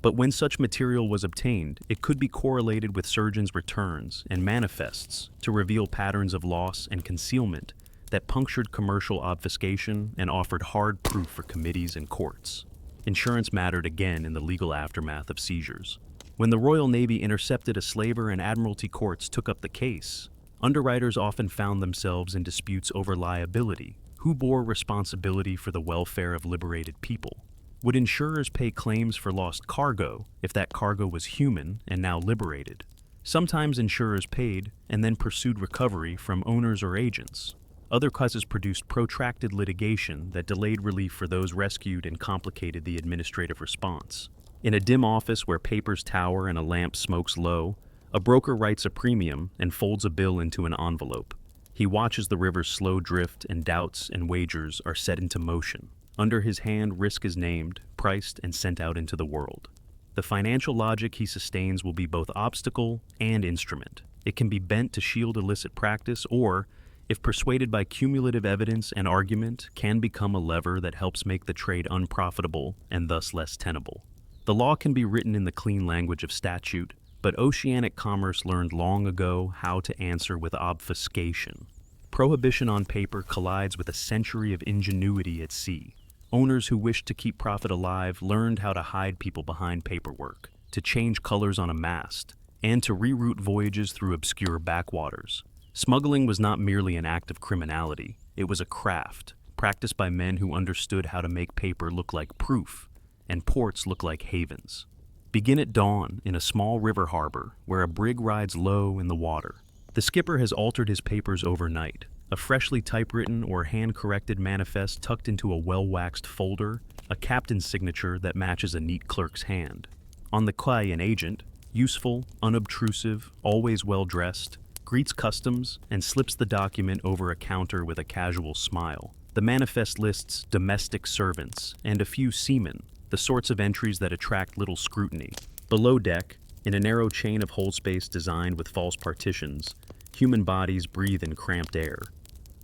But when such material was obtained, it could be correlated with surgeons' returns and manifests to reveal patterns of loss and concealment that punctured commercial obfuscation and offered hard proof for committees and courts. Insurance mattered again in the legal aftermath of seizures. When the Royal Navy intercepted a slaver and admiralty courts took up the case, underwriters often found themselves in disputes over liability. Who bore responsibility for the welfare of liberated people? Would insurers pay claims for lost cargo if that cargo was human and now liberated? Sometimes insurers paid and then pursued recovery from owners or agents. Other causes produced protracted litigation that delayed relief for those rescued and complicated the administrative response. In a dim office where papers tower and a lamp smokes low, a broker writes a premium and folds a bill into an envelope. He watches the river's slow drift, and doubts and wagers are set into motion. Under his hand, risk is named, priced, and sent out into the world. The financial logic he sustains will be both obstacle and instrument. It can be bent to shield illicit practice or, if persuaded by cumulative evidence and argument, can become a lever that helps make the trade unprofitable and thus less tenable. The law can be written in the clean language of statute, but oceanic commerce learned long ago how to answer with obfuscation. Prohibition on paper collides with a century of ingenuity at sea. Owners who wished to keep profit alive learned how to hide people behind paperwork, to change colors on a mast, and to reroute voyages through obscure backwaters. Smuggling was not merely an act of criminality, it was a craft, practiced by men who understood how to make paper look like proof, and ports look like havens. Begin at dawn in a small river harbor where a brig rides low in the water. The skipper has altered his papers overnight, a freshly typewritten or hand-corrected manifest tucked into a well-waxed folder, a captain's signature that matches a neat clerk's hand. On the quay, an agent, useful, unobtrusive, always well-dressed, greets customs and slips the document over a counter with a casual smile. The manifest lists domestic servants and a few seamen, the sorts of entries that attract little scrutiny. Below deck, in a narrow chain of hole space designed with false partitions, human bodies breathe in cramped air.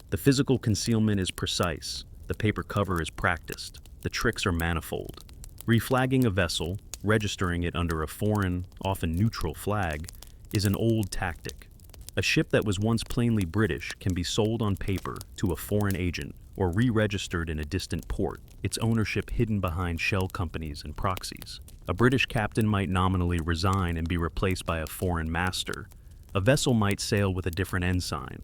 The physical concealment is precise, the paper cover is practiced, the tricks are manifold. Reflagging a vessel, registering it under a foreign, often neutral flag, is an old tactic. A ship that was once plainly British can be sold on paper to a foreign agent or re-registered in a distant port, its ownership hidden behind shell companies and proxies. A British captain might nominally resign and be replaced by a foreign master. A vessel might sail with a different ensign.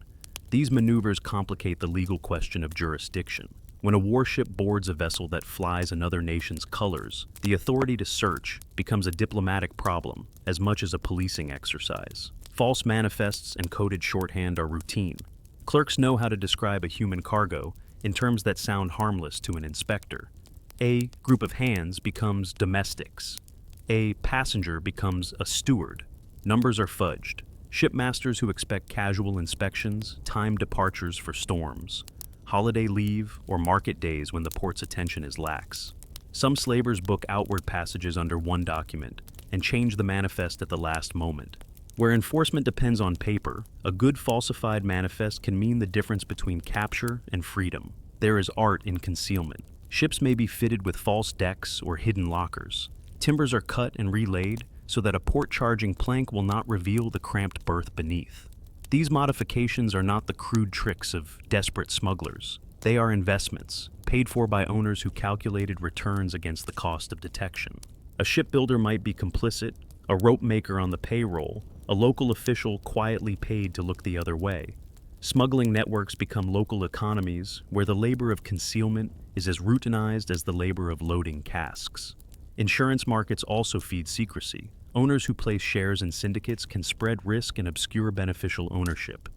These maneuvers complicate the legal question of jurisdiction. When a warship boards a vessel that flies another nation's colors, the authority to search becomes a diplomatic problem as much as a policing exercise. False manifests and coded shorthand are routine. Clerks know how to describe a human cargo in terms that sound harmless to an inspector. A group of hands becomes domestics. A passenger becomes a steward. Numbers are fudged. Shipmasters who expect casual inspections, timed departures for storms, holiday leave, or market days when the port's attention is lax. Some slavers book outward passages under one document and change the manifest at the last moment. Where enforcement depends on paper, a good falsified manifest can mean the difference between capture and freedom. There is art in concealment. Ships may be fitted with false decks or hidden lockers. Timbers are cut and relaid so that a port-charging plank will not reveal the cramped berth beneath. These modifications are not the crude tricks of desperate smugglers. They are investments, paid for by owners who calculated returns against the cost of detection. A shipbuilder might be complicit, a rope maker on the payroll, a local official quietly paid to look the other way. Smuggling networks become local economies where the labor of concealment is as routinized as the labor of loading casks. Insurance markets also feed secrecy. Owners who place shares in syndicates can spread risk and obscure beneficial ownership.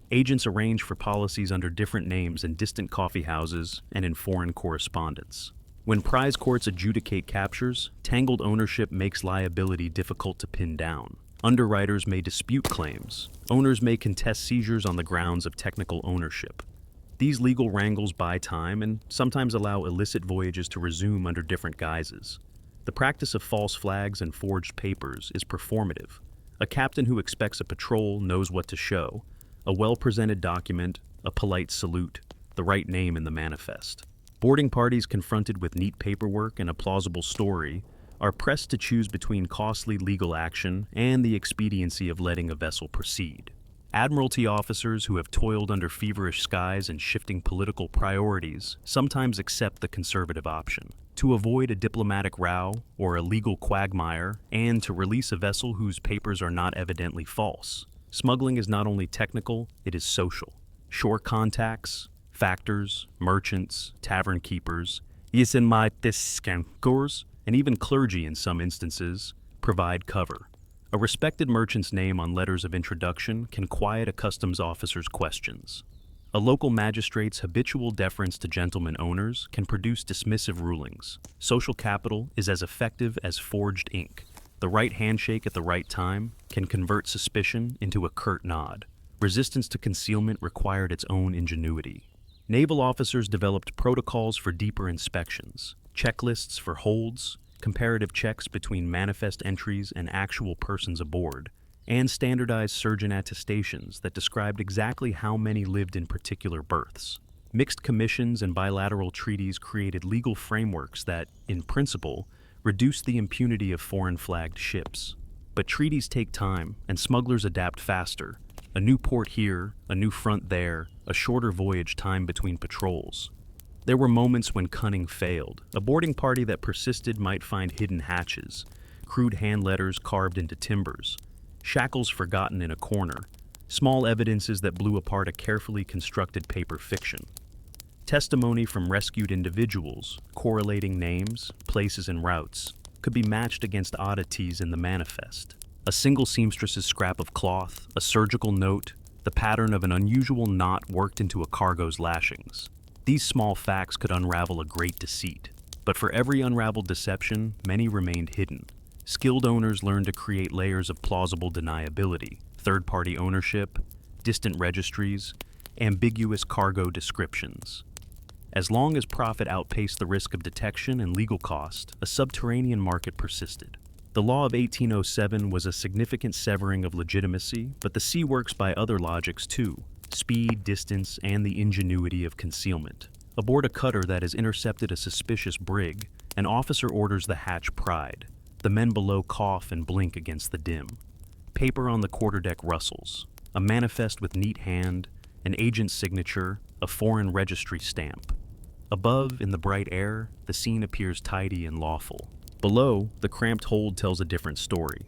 Agents arrange for policies under different names in distant coffee houses and in foreign correspondence. When prize courts adjudicate captures, tangled ownership makes liability difficult to pin down. Underwriters may dispute claims. Owners may contest seizures on the grounds of technical ownership. These legal wrangles buy time and sometimes allow illicit voyages to resume under different guises. The practice of false flags and forged papers is performative. A captain who expects a patrol knows what to show: a well-presented document, a polite salute, the right name in the manifest. Boarding parties confronted with neat paperwork and a plausible story are pressed to choose between costly legal action and the expediency of letting a vessel proceed. Admiralty officers who have toiled under feverish skies and shifting political priorities sometimes accept the conservative option. To avoid a diplomatic row or a legal quagmire, and to release a vessel whose papers are not evidently false. Smuggling is not only technical, it is social. Shore contacts, factors, merchants, tavern keepers, and even clergy in some instances provide cover. A respected merchant's name on letters of introduction can quiet a customs officer's questions. A local magistrate's habitual deference to gentlemen owners can produce dismissive rulings. Social capital is as effective as forged ink. The right handshake at the right time can convert suspicion into a curt nod. Resistance to concealment required its own ingenuity. Naval officers developed protocols for deeper inspections, checklists for holds, comparative checks between manifest entries and actual persons aboard, and standardized surgeon attestations that described exactly how many lived in particular berths. Mixed commissions and bilateral treaties created legal frameworks that, in principle, reduced the impunity of foreign-flagged ships. But treaties take time, and smugglers adapt faster. A new port here, a new front there, a shorter voyage time between patrols. There were moments when cunning failed. A boarding party that persisted might find hidden hatches, crude hand letters carved into timbers, shackles forgotten in a corner, small evidences that blew apart a carefully constructed paper fiction. Testimony from rescued individuals, correlating names, places, and routes, could be matched against oddities in the manifest. A single seamstress's scrap of cloth, a surgical note, the pattern of an unusual knot worked into a cargo's lashings. These small facts could unravel a great deceit. But for every unraveled deception, many remained hidden. Skilled owners learned to create layers of plausible deniability, third-party ownership, distant registries, ambiguous cargo descriptions. As long as profit outpaced the risk of detection and legal cost, a subterranean market persisted. The law of 1807 was a significant severing of legitimacy, but the sea works by other logics too: speed, distance, and the ingenuity of concealment. Aboard a cutter that has intercepted a suspicious brig, an officer orders the hatch pried. The men below cough and blink against the dim. Paper on the quarterdeck rustles. a manifest with neat hand, an agent's signature, a foreign registry stamp. Above, in the bright air, the scene appears tidy and lawful. Below, the cramped hold tells a different story.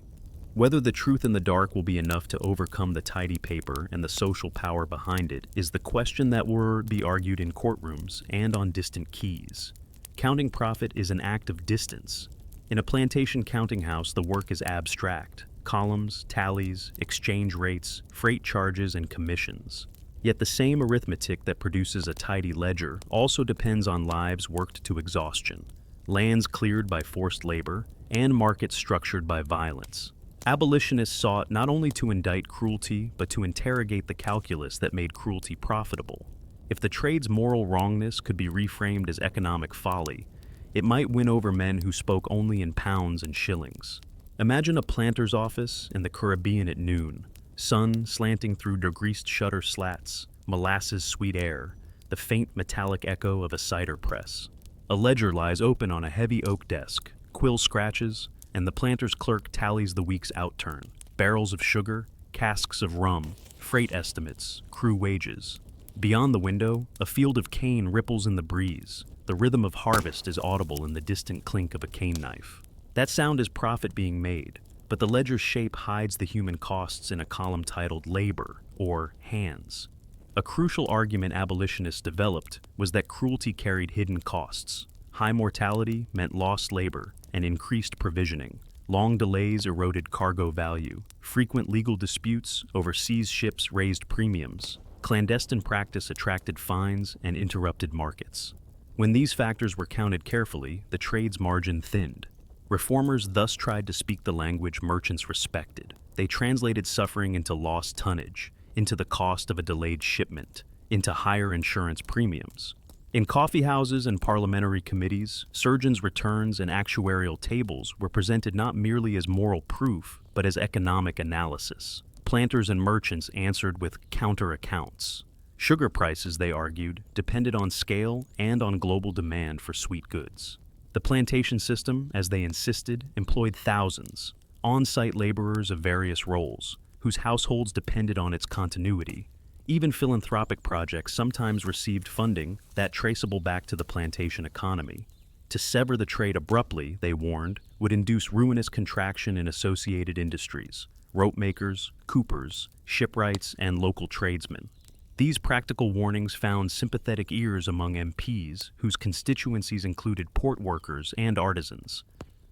Whether the truth in the dark will be enough to overcome the tidy paper and the social power behind it is the question that will be argued in courtrooms and on distant keys. Counting profit is an act of distance. In a plantation counting house, the work is abstract: columns, tallies, exchange rates, freight charges, and commissions. Yet the same arithmetic that produces a tidy ledger also depends on lives worked to exhaustion, lands cleared by forced labor, and markets structured by violence. Abolitionists sought not only to indict cruelty, but to interrogate the calculus that made cruelty profitable. If the trade's moral wrongness could be reframed as economic folly, it might win over men who spoke only in pounds and shillings. Imagine a planter's office in the Caribbean at noon, sun slanting through degreased shutter slats, molasses-sweet air, the faint metallic echo of a cider press. A ledger lies open on a heavy oak desk, quill scratches, and the planter's clerk tallies the week's outturn: barrels of sugar, casks of rum, freight estimates, crew wages. Beyond the window, a field of cane ripples in the breeze. The rhythm of harvest is audible in the distant clink of a cane knife. That sound is profit being made, but the ledger's shape hides the human costs in a column titled Labor, or Hands. A crucial argument abolitionists developed was that cruelty carried hidden costs. High mortality meant lost labor and increased provisioning. Long delays eroded cargo value. Frequent legal disputes over seized ships raised premiums. Clandestine practice attracted fines and interrupted markets. When these factors were counted carefully, the trade's margin thinned. Reformers thus tried to speak the language merchants respected. They translated suffering into lost tonnage, into the cost of a delayed shipment, into higher insurance premiums. In coffeehouses and parliamentary committees, surgeons' returns and actuarial tables were presented not merely as moral proof, but as economic analysis. Planters and merchants answered with counter accounts. Sugar prices, they argued, depended on scale and on global demand for sweet goods. The plantation system, as they insisted, employed thousands, on-site laborers of various roles, whose households depended on its continuity. Even philanthropic projects sometimes received funding that traceable back to the plantation economy. To sever the trade abruptly, they warned, would induce ruinous contraction in associated industries: rope makers, coopers, shipwrights, and local tradesmen. These practical warnings found sympathetic ears among MPs, whose constituencies included port workers and artisans.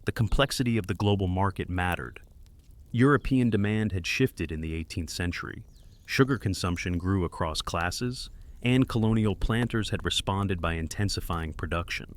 The complexity of the global market mattered. European demand had shifted in the 18th century. Sugar consumption grew across classes, and colonial planters had responded by intensifying production.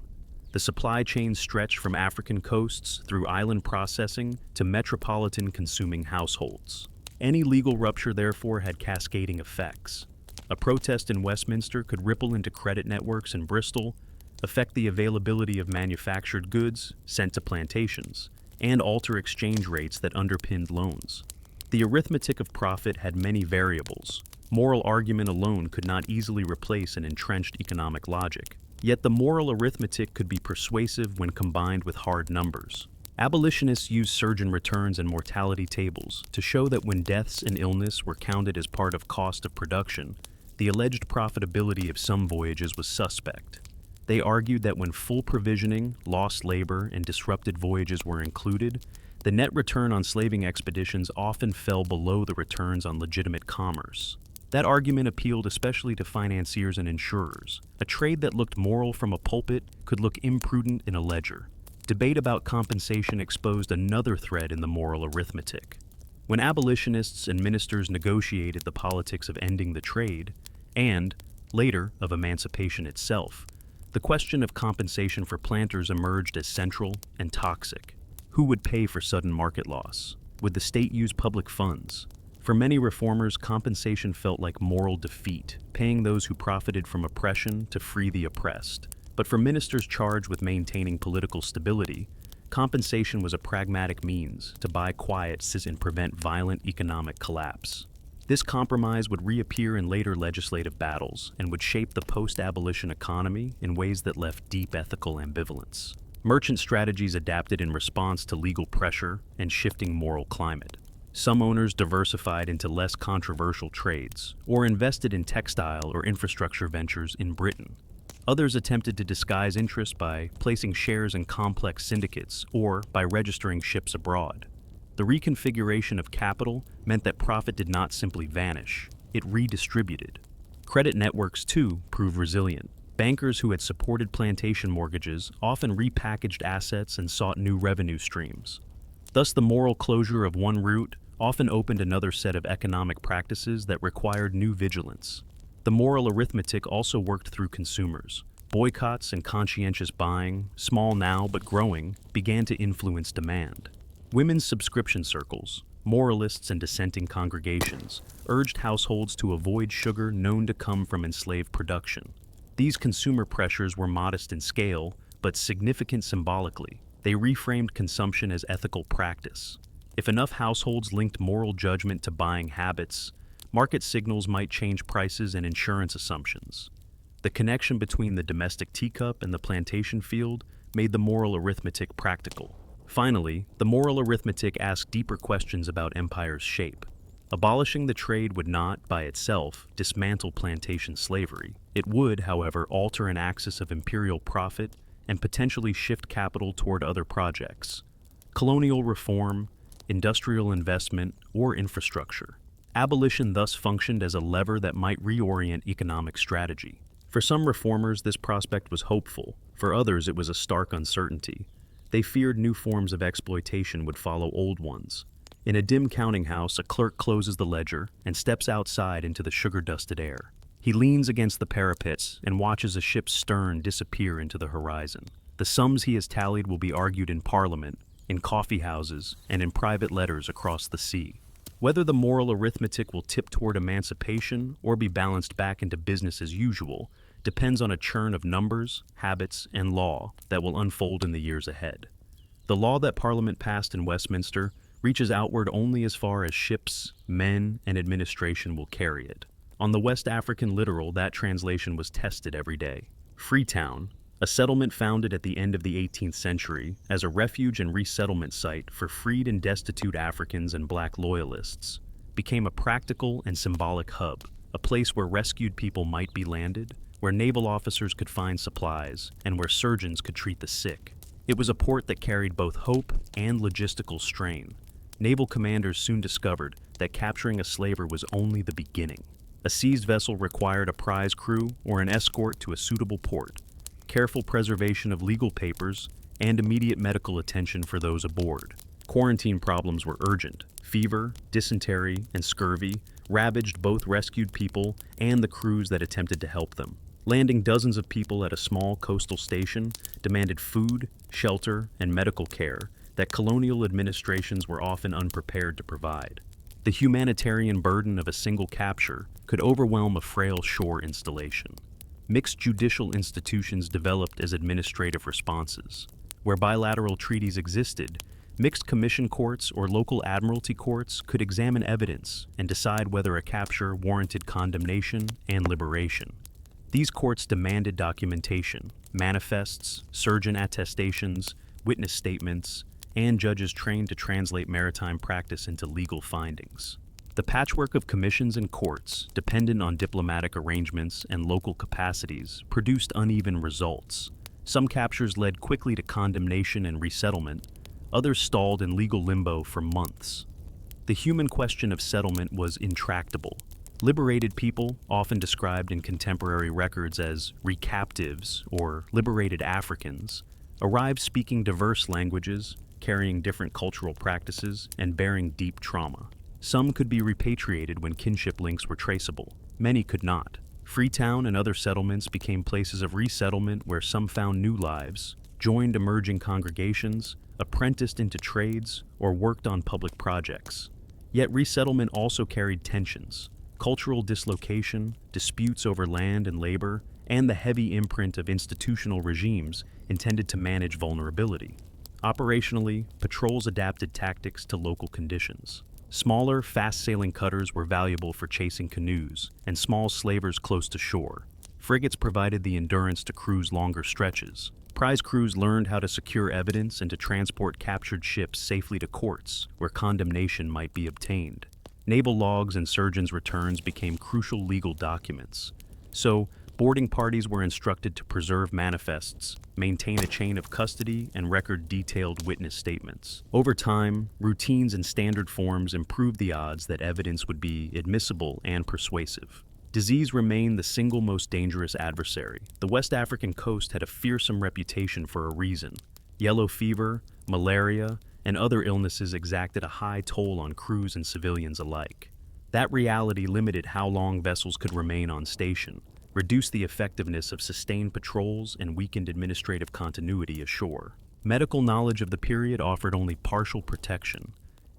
The supply chain stretched from African coasts through island processing to metropolitan consuming households. Any legal rupture, therefore, had cascading effects. A protest in Westminster could ripple into credit networks in Bristol, affect the availability of manufactured goods sent to plantations, and alter exchange rates that underpinned loans. The arithmetic of profit had many variables. Moral argument alone could not easily replace an entrenched economic logic. Yet the moral arithmetic could be persuasive when combined with hard numbers. Abolitionists used surgeon returns and mortality tables to show that when deaths and illness were counted as part of cost of production, the alleged profitability of some voyages was suspect. They argued that when full provisioning, lost labor, and disrupted voyages were included, the net return on slaving expeditions often fell below the returns on legitimate commerce. That argument appealed especially to financiers and insurers. A trade that looked moral from a pulpit could look imprudent in a ledger. Debate about compensation exposed another thread in the moral arithmetic. When abolitionists and ministers negotiated the politics of ending the trade, and, later, of emancipation itself, the question of compensation for planters emerged as central and toxic. Who would pay for sudden market loss? Would the state use public funds? For many reformers, compensation felt like moral defeat, paying those who profited from oppression to free the oppressed. But for ministers charged with maintaining political stability, compensation was a pragmatic means to buy quiet and prevent violent economic collapse. This compromise would reappear in later legislative battles and would shape the post-abolition economy in ways that left deep ethical ambivalence. Merchant strategies adapted in response to legal pressure and shifting moral climate. Some owners diversified into less controversial trades, or invested in textile or infrastructure ventures in Britain. Others attempted to disguise interest by placing shares in complex syndicates or by registering ships abroad. The reconfiguration of capital meant that profit did not simply vanish, it redistributed. Credit networks, too, proved resilient. Bankers who had supported plantation mortgages often repackaged assets and sought new revenue streams. Thus, the moral closure of one route often opened another set of economic practices that required new vigilance. The moral arithmetic also worked through consumers. Boycotts and conscientious buying, small now but growing, began to influence demand. Women's subscription circles, moralists and dissenting congregations, urged households to avoid sugar known to come from enslaved production. These consumer pressures were modest in scale, but significant symbolically. They reframed consumption as ethical practice. If enough households linked moral judgment to buying habits, market signals might change prices and insurance assumptions. The connection between the domestic teacup and the plantation field made the moral arithmetic practical. Finally, the moral arithmetic asked deeper questions about empire's shape. Abolishing the trade would not, by itself, dismantle plantation slavery. It would, however, alter an axis of imperial profit and potentially shift capital toward other projects. Colonial reform, industrial investment, or infrastructure. Abolition thus functioned as a lever that might reorient economic strategy. For some reformers, this prospect was hopeful. For others, it was a stark uncertainty. They feared new forms of exploitation would follow old ones. In a dim counting house, a clerk closes the ledger and steps outside into the sugar-dusted air. He leans against the parapets and watches a ship's stern disappear into the horizon. The sums he has tallied will be argued in Parliament, in coffee houses, and in private letters across the sea. Whether the moral arithmetic will tip toward emancipation or be balanced back into business as usual depends on a churn of numbers, habits, and law that will unfold in the years ahead. The law that Parliament passed in Westminster reaches outward only as far as ships, men, and administration will carry it. On the West African littoral, that translation was tested every day. Freetown, a settlement founded at the end of the 18th century as a refuge and resettlement site for freed and destitute Africans and black loyalists, became a practical and symbolic hub, a place where rescued people might be landed, where naval officers could find supplies, and where surgeons could treat the sick. It was a port that carried both hope and logistical strain. Naval commanders soon discovered that capturing a slaver was only the beginning. A seized vessel required a prize crew or an escort to a suitable port, careful preservation of legal papers, and immediate medical attention for those aboard. Quarantine problems were urgent. Fever, dysentery, and scurvy ravaged both rescued people and the crews that attempted to help them. Landing dozens of people at a small coastal station demanded food, shelter, and medical care that colonial administrations were often unprepared to provide. The humanitarian burden of a single capture could overwhelm a frail shore installation. Mixed judicial institutions developed as administrative responses. Where bilateral treaties existed, mixed commission courts or local admiralty courts could examine evidence and decide whether a capture warranted condemnation and liberation. These courts demanded documentation, manifests, surgeon attestations, witness statements, and judges trained to translate maritime practice into legal findings. The patchwork of commissions and courts, dependent on diplomatic arrangements and local capacities, produced uneven results. Some captures led quickly to condemnation and resettlement, others stalled in legal limbo for months. The human question of settlement was intractable. Liberated people, often described in contemporary records as recaptives or liberated Africans, arrived speaking diverse languages, carrying different cultural practices, and bearing deep trauma. Some could be repatriated when kinship links were traceable. Many could not. Freetown and other settlements became places of resettlement where some found new lives, joined emerging congregations, apprenticed into trades, or worked on public projects. Yet resettlement also carried tensions. Cultural dislocation, disputes over land and labor, and the heavy imprint of institutional regimes intended to manage vulnerability. Operationally, patrols adapted tactics to local conditions. Smaller, fast-sailing cutters were valuable for chasing canoes, and small slavers close to shore. Frigates provided the endurance to cruise longer stretches. Prize crews learned how to secure evidence and to transport captured ships safely to courts, where condemnation might be obtained. Naval logs and surgeons' returns became crucial legal documents. So, boarding parties were instructed to preserve manifests, maintain a chain of custody, and record detailed witness statements. Over time, routines and standard forms improved the odds that evidence would be admissible and persuasive. Disease remained the single most dangerous adversary. The West African coast had a fearsome reputation for a reason. Yellow fever, malaria, and other illnesses exacted a high toll on crews and civilians alike. That reality limited how long vessels could remain on station, reduced the effectiveness of sustained patrols, and weakened administrative continuity ashore. Medical knowledge of the period offered only partial protection,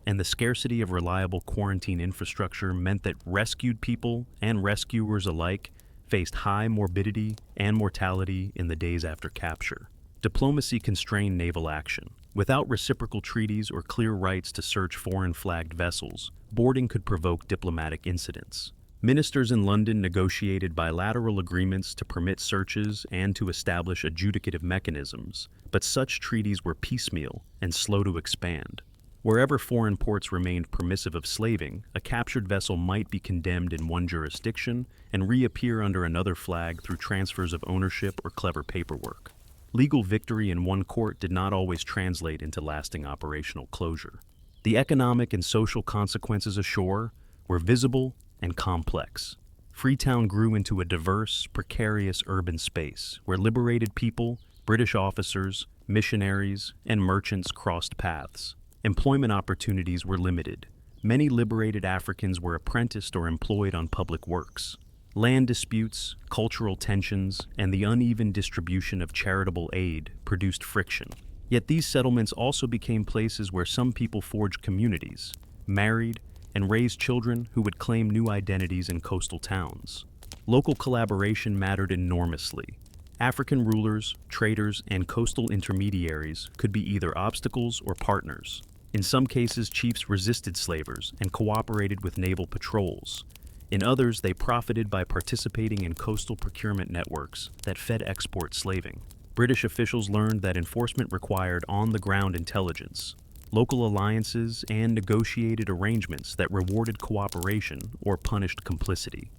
and the scarcity of reliable quarantine infrastructure meant that rescued people and rescuers alike faced high morbidity and mortality in the days after capture. Diplomacy constrained naval action. Without reciprocal treaties or clear rights to search foreign-flagged vessels, boarding could provoke diplomatic incidents. Ministers in London negotiated bilateral agreements to permit searches and to establish adjudicative mechanisms, but such treaties were piecemeal and slow to expand. Wherever foreign ports remained permissive of slaving, a captured vessel might be condemned in one jurisdiction and reappear under another flag through transfers of ownership or clever paperwork. Legal victory in one court did not always translate into lasting operational closure. The economic and social consequences ashore were visible and complex. Freetown grew into a diverse, precarious urban space where liberated people, British officers, missionaries, and merchants crossed paths. Employment opportunities were limited. Many liberated Africans were apprenticed or employed on public works. Land disputes, cultural tensions, and the uneven distribution of charitable aid produced friction. Yet these settlements also became places where some people forged communities, married, and raised children who would claim new identities in coastal towns. Local collaboration mattered enormously. African rulers, traders, and coastal intermediaries could be either obstacles or partners. In some cases, chiefs resisted slavers and cooperated with naval patrols. In others, they profited by participating in coastal procurement networks that fed export slaving. British officials learned that enforcement required on-the-ground intelligence, local alliances, and negotiated arrangements that rewarded cooperation or punished complicity.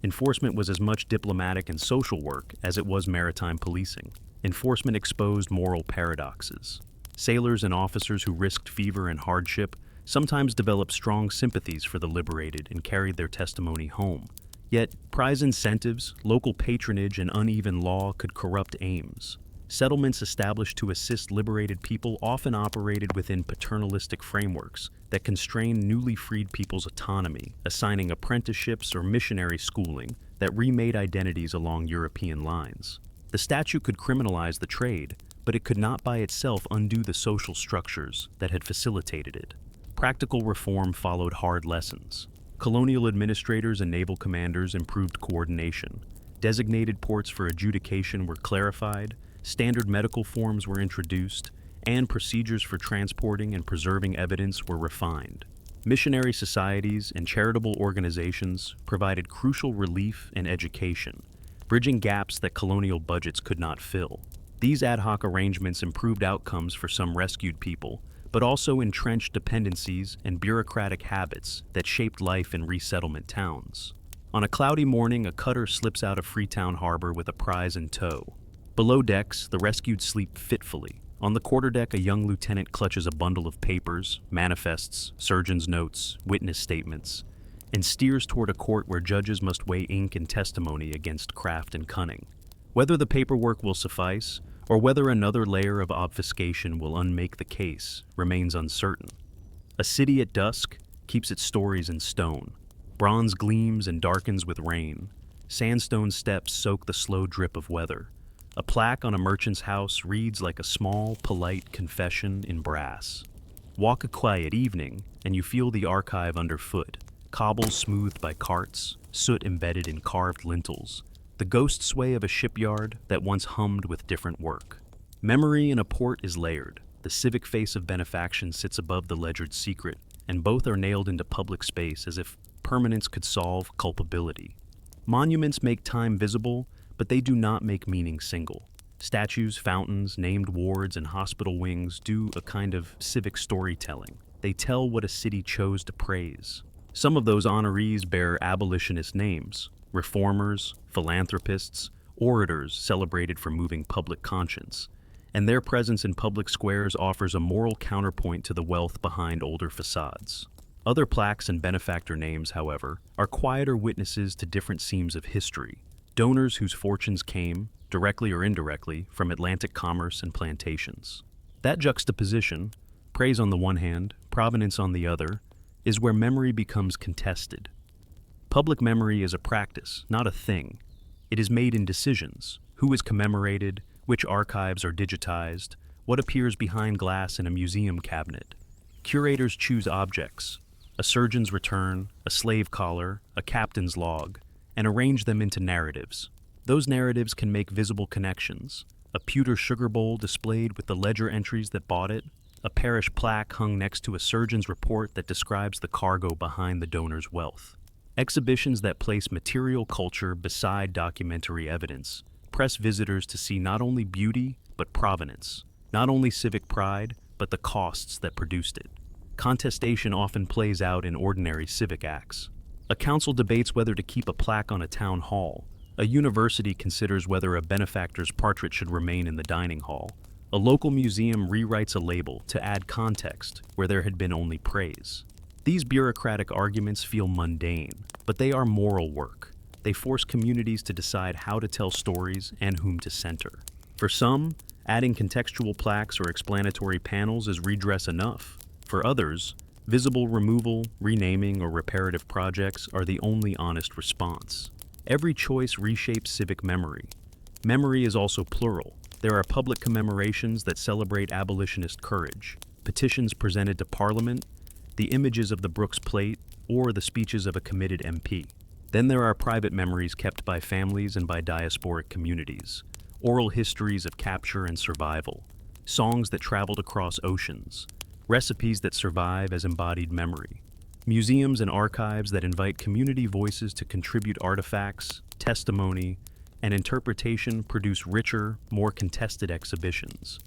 Enforcement was as much diplomatic and social work as it was maritime policing. Enforcement exposed moral paradoxes. Sailors and officers who risked fever and hardship sometimes developed strong sympathies for the liberated and carried their testimony home. Yet, prize incentives, local patronage, and uneven law could corrupt aims. Settlements established to assist liberated people often operated within paternalistic frameworks that constrained newly freed people's autonomy, assigning apprenticeships or missionary schooling that remade identities along European lines. The statute could criminalize the trade, but it could not by itself undo the social structures that had facilitated it. Practical reform followed hard lessons. Colonial administrators and naval commanders improved coordination. Designated ports for adjudication were clarified, standard medical forms were introduced, and procedures for transporting and preserving evidence were refined. Missionary societies and charitable organizations provided crucial relief and education, bridging gaps that colonial budgets could not fill. These ad hoc arrangements improved outcomes for some rescued people, but also entrenched dependencies and bureaucratic habits that shaped life in resettlement towns. On a cloudy morning, a cutter slips out of Freetown Harbor with a prize in tow. Below decks, the rescued sleep fitfully. On the quarterdeck, a young lieutenant clutches a bundle of papers, manifests, surgeon's notes, witness statements, and steers toward a court where judges must weigh ink and testimony against craft and cunning. Whether the paperwork will suffice, or whether another layer of obfuscation will unmake the case, remains uncertain. A city at dusk keeps its stories in stone. Bronze gleams and darkens with rain. Sandstone steps soak the slow drip of weather. A plaque on a merchant's house reads like a small, polite confession in brass. Walk a quiet evening, and you feel the archive underfoot, cobbles smoothed by carts, soot embedded in carved lintels, the ghost sway of a shipyard that once hummed with different work. Memory in a port is layered. The civic face of benefaction sits above the ledgered secret, and both are nailed into public space as if permanence could solve culpability. Monuments make time visible, but they do not make meaning single. Statues, fountains, named wards, and hospital wings do a kind of civic storytelling. They tell what a city chose to praise. Some of those honorees bear abolitionist names: reformers, philanthropists, orators celebrated for moving public conscience, and their presence in public squares offers a moral counterpoint to the wealth behind older facades. Other plaques and benefactor names, however, are quieter witnesses to different seams of history: donors whose fortunes came, directly or indirectly, from Atlantic commerce and plantations. That juxtaposition, praise on the one hand, provenance on the other, is where memory becomes contested. Public memory is a practice, not a thing. It is made in decisions: who is commemorated, which archives are digitized, what appears behind glass in a museum cabinet. Curators choose objects: a surgeon's return, a slave collar, a captain's log, and arrange them into narratives. Those narratives can make visible connections: a pewter sugar bowl displayed with the ledger entries that bought it, a parish plaque hung next to a surgeon's report that describes the cargo behind the donor's wealth. Exhibitions that place material culture beside documentary evidence press visitors to see not only beauty, but provenance, not only civic pride, but the costs that produced it. Contestation often plays out in ordinary civic acts. A council debates whether to keep a plaque on a town hall. A university considers whether a benefactor's portrait should remain in the dining hall. A local museum rewrites a label to add context where there had been only praise. These bureaucratic arguments feel mundane, but they are moral work. They force communities to decide how to tell stories and whom to center. For some, adding contextual plaques or explanatory panels is redress enough. For others, visible removal, renaming, or reparative projects are the only honest response. Every choice reshapes civic memory. Memory is also plural. There are public commemorations that celebrate abolitionist courage, petitions presented to Parliament, the images of the Brooks Plate, or the speeches of a committed MP. Then there are private memories kept by families and by diasporic communities, oral histories of capture and survival, songs that traveled across oceans, recipes that survive as embodied memory, museums and archives that invite community voices to contribute artifacts, testimony, and interpretation produce richer, more contested exhibitions.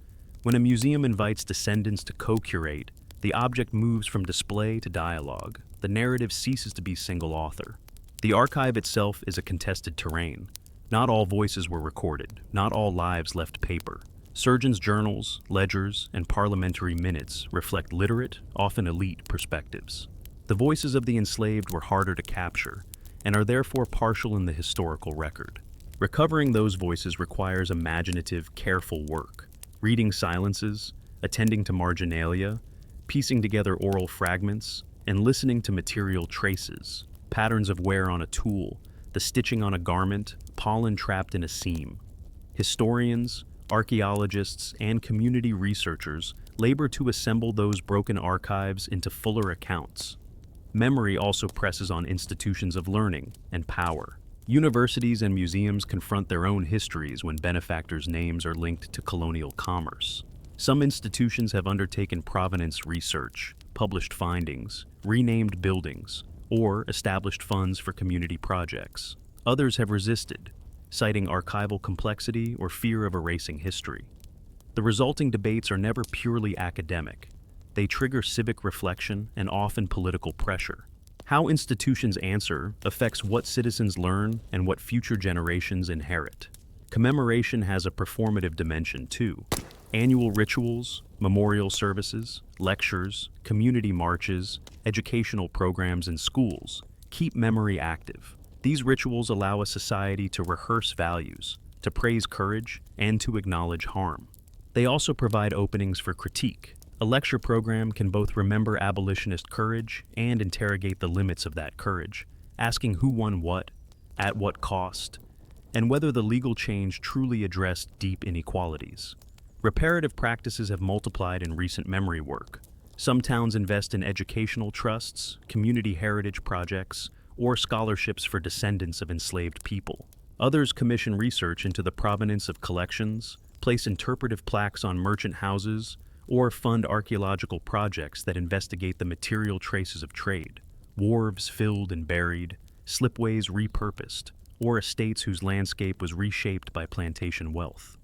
When a museum invites descendants to co-curate, the object moves from display to dialogue. The narrative ceases to be single author. The archive itself is a contested terrain. Not all voices were recorded, not all lives left paper. Surgeons' journals, ledgers, and parliamentary minutes reflect literate, often elite perspectives. The voices of the enslaved were harder to capture, and are therefore partial in the historical record. Recovering those voices requires imaginative, careful work. Reading silences, attending to marginalia, piecing together oral fragments, and listening to material traces, patterns of wear on a tool, the stitching on a garment, pollen trapped in a seam. Historians, archaeologists, and community researchers labor to assemble those broken archives into fuller accounts. Memory also presses on institutions of learning and power. Universities and museums confront their own histories when benefactors' names are linked to colonial commerce. Some institutions have undertaken provenance research, published findings, renamed buildings, or established funds for community projects. Others have resisted, citing archival complexity or fear of erasing history. The resulting debates are never purely academic. They trigger civic reflection and often political pressure. How institutions answer affects what citizens learn and what future generations inherit. Commemoration has a performative dimension too. Annual rituals, memorial services, lectures, community marches, educational programs in schools keep memory active. These rituals allow a society to rehearse values, to praise courage, and to acknowledge harm. They also provide openings for critique. A lecture program can both remember abolitionist courage and interrogate the limits of that courage, asking who won what, at what cost, and whether the legal change truly addressed deep inequalities. Reparative practices have multiplied in recent memory work. Some towns invest in educational trusts, community heritage projects, or scholarships for descendants of enslaved people. Others commission research into the provenance of collections, place interpretive plaques on merchant houses, or fund archaeological projects that investigate the material traces of trade, wharves filled and buried, slipways repurposed, or estates whose landscape was reshaped by plantation wealth.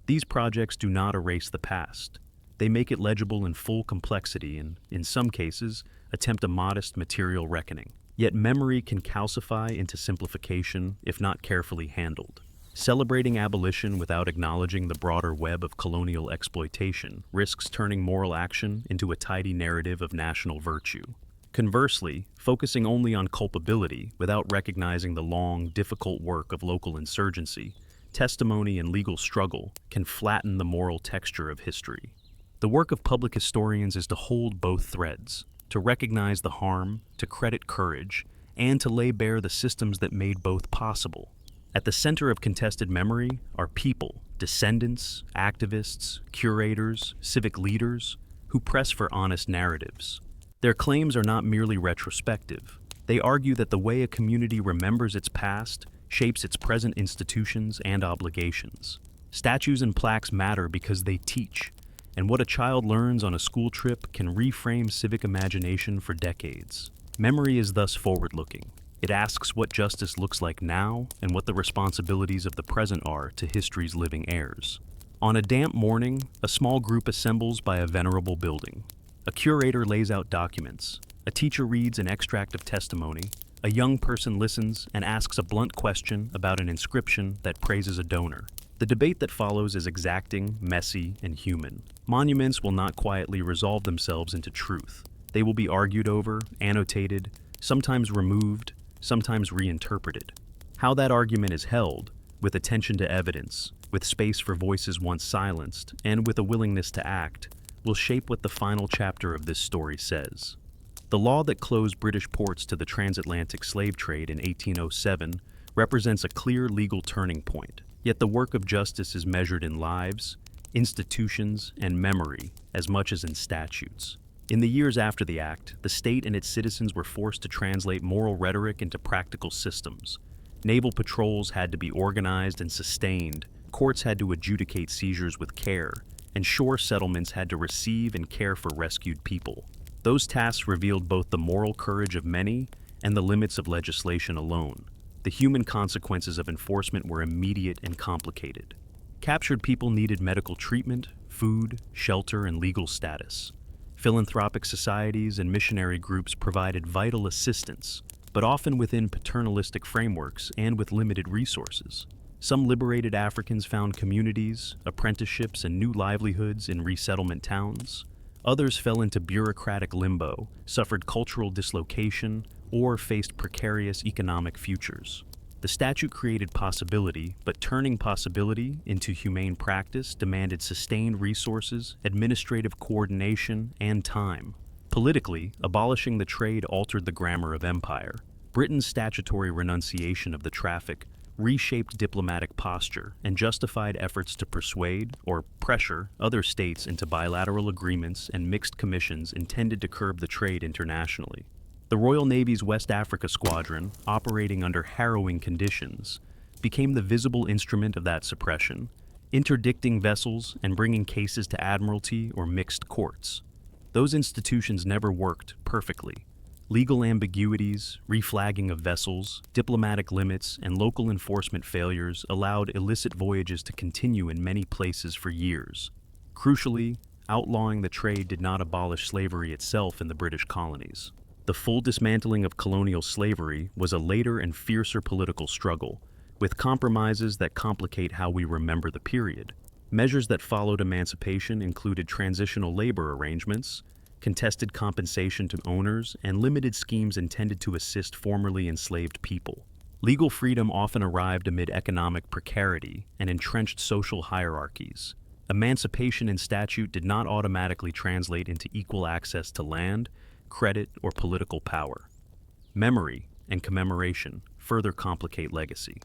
These projects do not erase the past. They make it legible in full complexity and, in some cases, attempt a modest material reckoning. Yet memory can calcify into simplification if not carefully handled. Celebrating abolition without acknowledging the broader web of colonial exploitation risks turning moral action into a tidy narrative of national virtue. Conversely, focusing only on culpability without recognizing the long, difficult work of local insurgency, testimony, and legal struggle can flatten the moral texture of history. The work of public historians is to hold both threads, to recognize the harm, to credit courage, and to lay bare the systems that made both possible. At the center of contested memory are people, descendants, activists, curators, civic leaders, who press for honest narratives. Their claims are not merely retrospective. They argue that the way a community remembers its past shapes its present institutions and obligations. Statues and plaques matter because they teach, and what a child learns on a school trip can reframe civic imagination for decades. Memory is thus forward-looking. It asks what justice looks like now and what the responsibilities of the present are to history's living heirs. On a damp morning, a small group assembles by a venerable building. A curator lays out documents. A teacher reads an extract of testimony. A young person listens and asks a blunt question about an inscription that praises a donor. The debate that follows is exacting, messy, and human. Monuments will not quietly resolve themselves into truth. They will be argued over, annotated, sometimes removed, sometimes reinterpreted. How that argument is held, with attention to evidence, with space for voices once silenced, and with a willingness to act, will shape what the final chapter of this story says. The law that closed British ports to the transatlantic slave trade in 1807 represents a clear legal turning point. Yet the work of justice is measured in lives, institutions, and memory as much as in statutes. In the years after the act, the state and its citizens were forced to translate moral rhetoric into practical systems. Naval patrols had to be organized and sustained, courts had to adjudicate seizures with care, and shore settlements had to receive and care for rescued people. Those tasks revealed both the moral courage of many and the limits of legislation alone. The human consequences of enforcement were immediate and complicated. Captured people needed medical treatment, food, shelter, and legal status. Philanthropic societies and missionary groups provided vital assistance, but often within paternalistic frameworks and with limited resources. Some liberated Africans found communities, apprenticeships, and new livelihoods in resettlement towns. Others fell into bureaucratic limbo, suffered cultural dislocation, or faced precarious economic futures. The statute created possibility, but turning possibility into humane practice demanded sustained resources, administrative coordination, and time. Politically, abolishing the trade altered the grammar of empire. Britain's statutory renunciation of the traffic reshaped diplomatic posture and justified efforts to persuade or pressure other states into bilateral agreements and mixed commissions intended to curb the trade internationally. The Royal Navy's West Africa Squadron, operating under harrowing conditions, became the visible instrument of that suppression, interdicting vessels and bringing cases to admiralty or mixed courts. Those institutions never worked perfectly. Legal ambiguities, reflagging of vessels, diplomatic limits, and local enforcement failures allowed illicit voyages to continue in many places for years. Crucially, outlawing the trade did not abolish slavery itself in the British colonies. The full dismantling of colonial slavery was a later and fiercer political struggle, with compromises that complicate how we remember the period. Measures that followed emancipation included transitional labor arrangements, contested compensation to owners, and limited schemes intended to assist formerly enslaved people. Legal freedom often arrived amid economic precarity and entrenched social hierarchies. Emancipation in statute did not automatically translate into equal access to land, credit, or political power. Memory and commemoration further complicate legacy.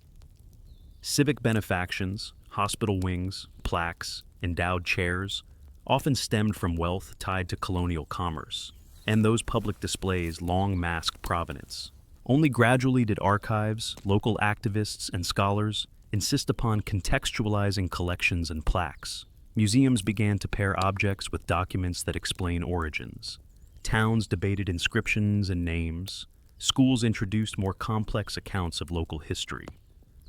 Civic benefactions, hospital wings, plaques, endowed chairs, often stemmed from wealth tied to colonial commerce, and those public displays long masked provenance. Only gradually did archives, local activists, and scholars insist upon contextualizing collections and plaques. Museums began to pair objects with documents that explain origins. Towns debated inscriptions and names. Schools introduced more complex accounts of local history.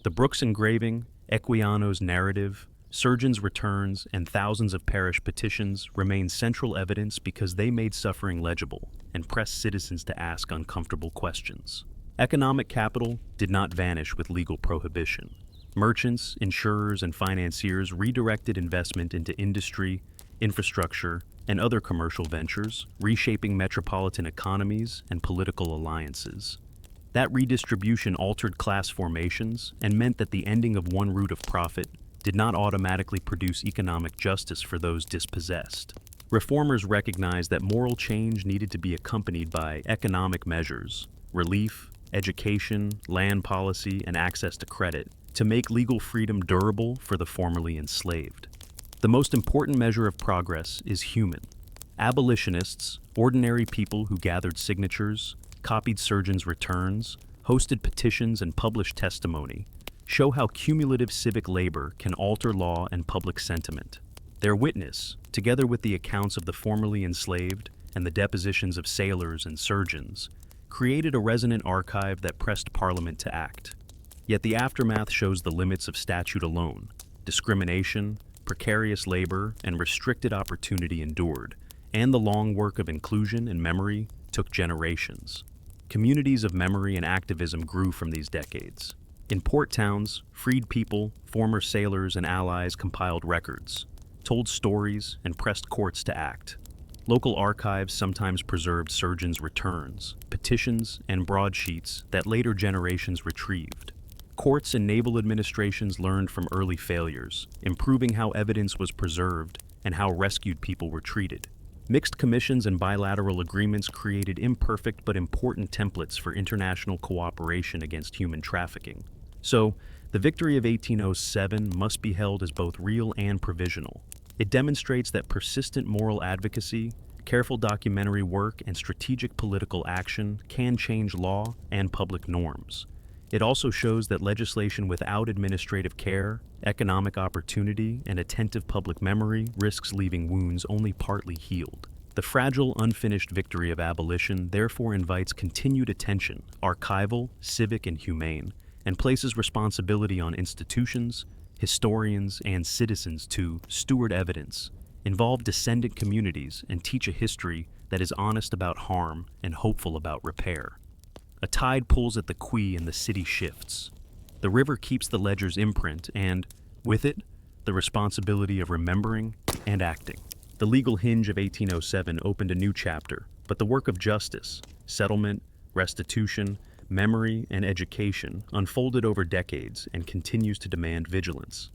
The Brooks engraving, Equiano's narrative, Surgeons' returns and thousands of parish petitions remain central evidence because they made suffering legible and pressed citizens to ask uncomfortable questions. Economic capital did not vanish with legal prohibition. Merchants, insurers, and financiers redirected investment into industry, infrastructure, and other commercial ventures, reshaping metropolitan economies and political alliances. That redistribution altered class formations and meant that the ending of one route of profit did not automatically produce economic justice for those dispossessed. Reformers recognized that moral change needed to be accompanied by economic measures, relief, education, land policy, and access to credit, to make legal freedom durable for the formerly enslaved. The most important measure of progress is human. Abolitionists, ordinary people who gathered signatures, copied surgeons' returns, hosted petitions, and published testimony, show how cumulative civic labor can alter law and public sentiment. Their witness, together with the accounts of the formerly enslaved and the depositions of sailors and surgeons, created a resonant archive that pressed Parliament to act. Yet the aftermath shows the limits of statute alone. Discrimination, precarious labor, and restricted opportunity endured, and the long work of inclusion and memory took generations. Communities of memory and activism grew from these decades. In port towns, freed people, former sailors, and allies compiled records, told stories, and pressed courts to act. Local archives sometimes preserved surgeons' returns, petitions, and broadsheets that later generations retrieved. Courts and naval administrations learned from early failures, improving how evidence was preserved and how rescued people were treated. Mixed commissions and bilateral agreements created imperfect but important templates for international cooperation against human trafficking. So, the victory of 1807 must be held as both real and provisional. It demonstrates that persistent moral advocacy, careful documentary work, and strategic political action can change law and public norms. It also shows that legislation without administrative care, economic opportunity, and attentive public memory risks leaving wounds only partly healed. The fragile, unfinished victory of abolition therefore invites continued attention, archival, civic, and humane, and places responsibility on institutions, historians, and citizens to steward evidence, involve descendant communities, and teach a history that is honest about harm and hopeful about repair. A tide pulls at the quay and the city shifts. The river keeps the ledger's imprint and, with it, the responsibility of remembering and acting. The legal hinge of 1807 opened a new chapter, but the work of justice, settlement, restitution, memory, and education unfolded over decades and continues to demand vigilance.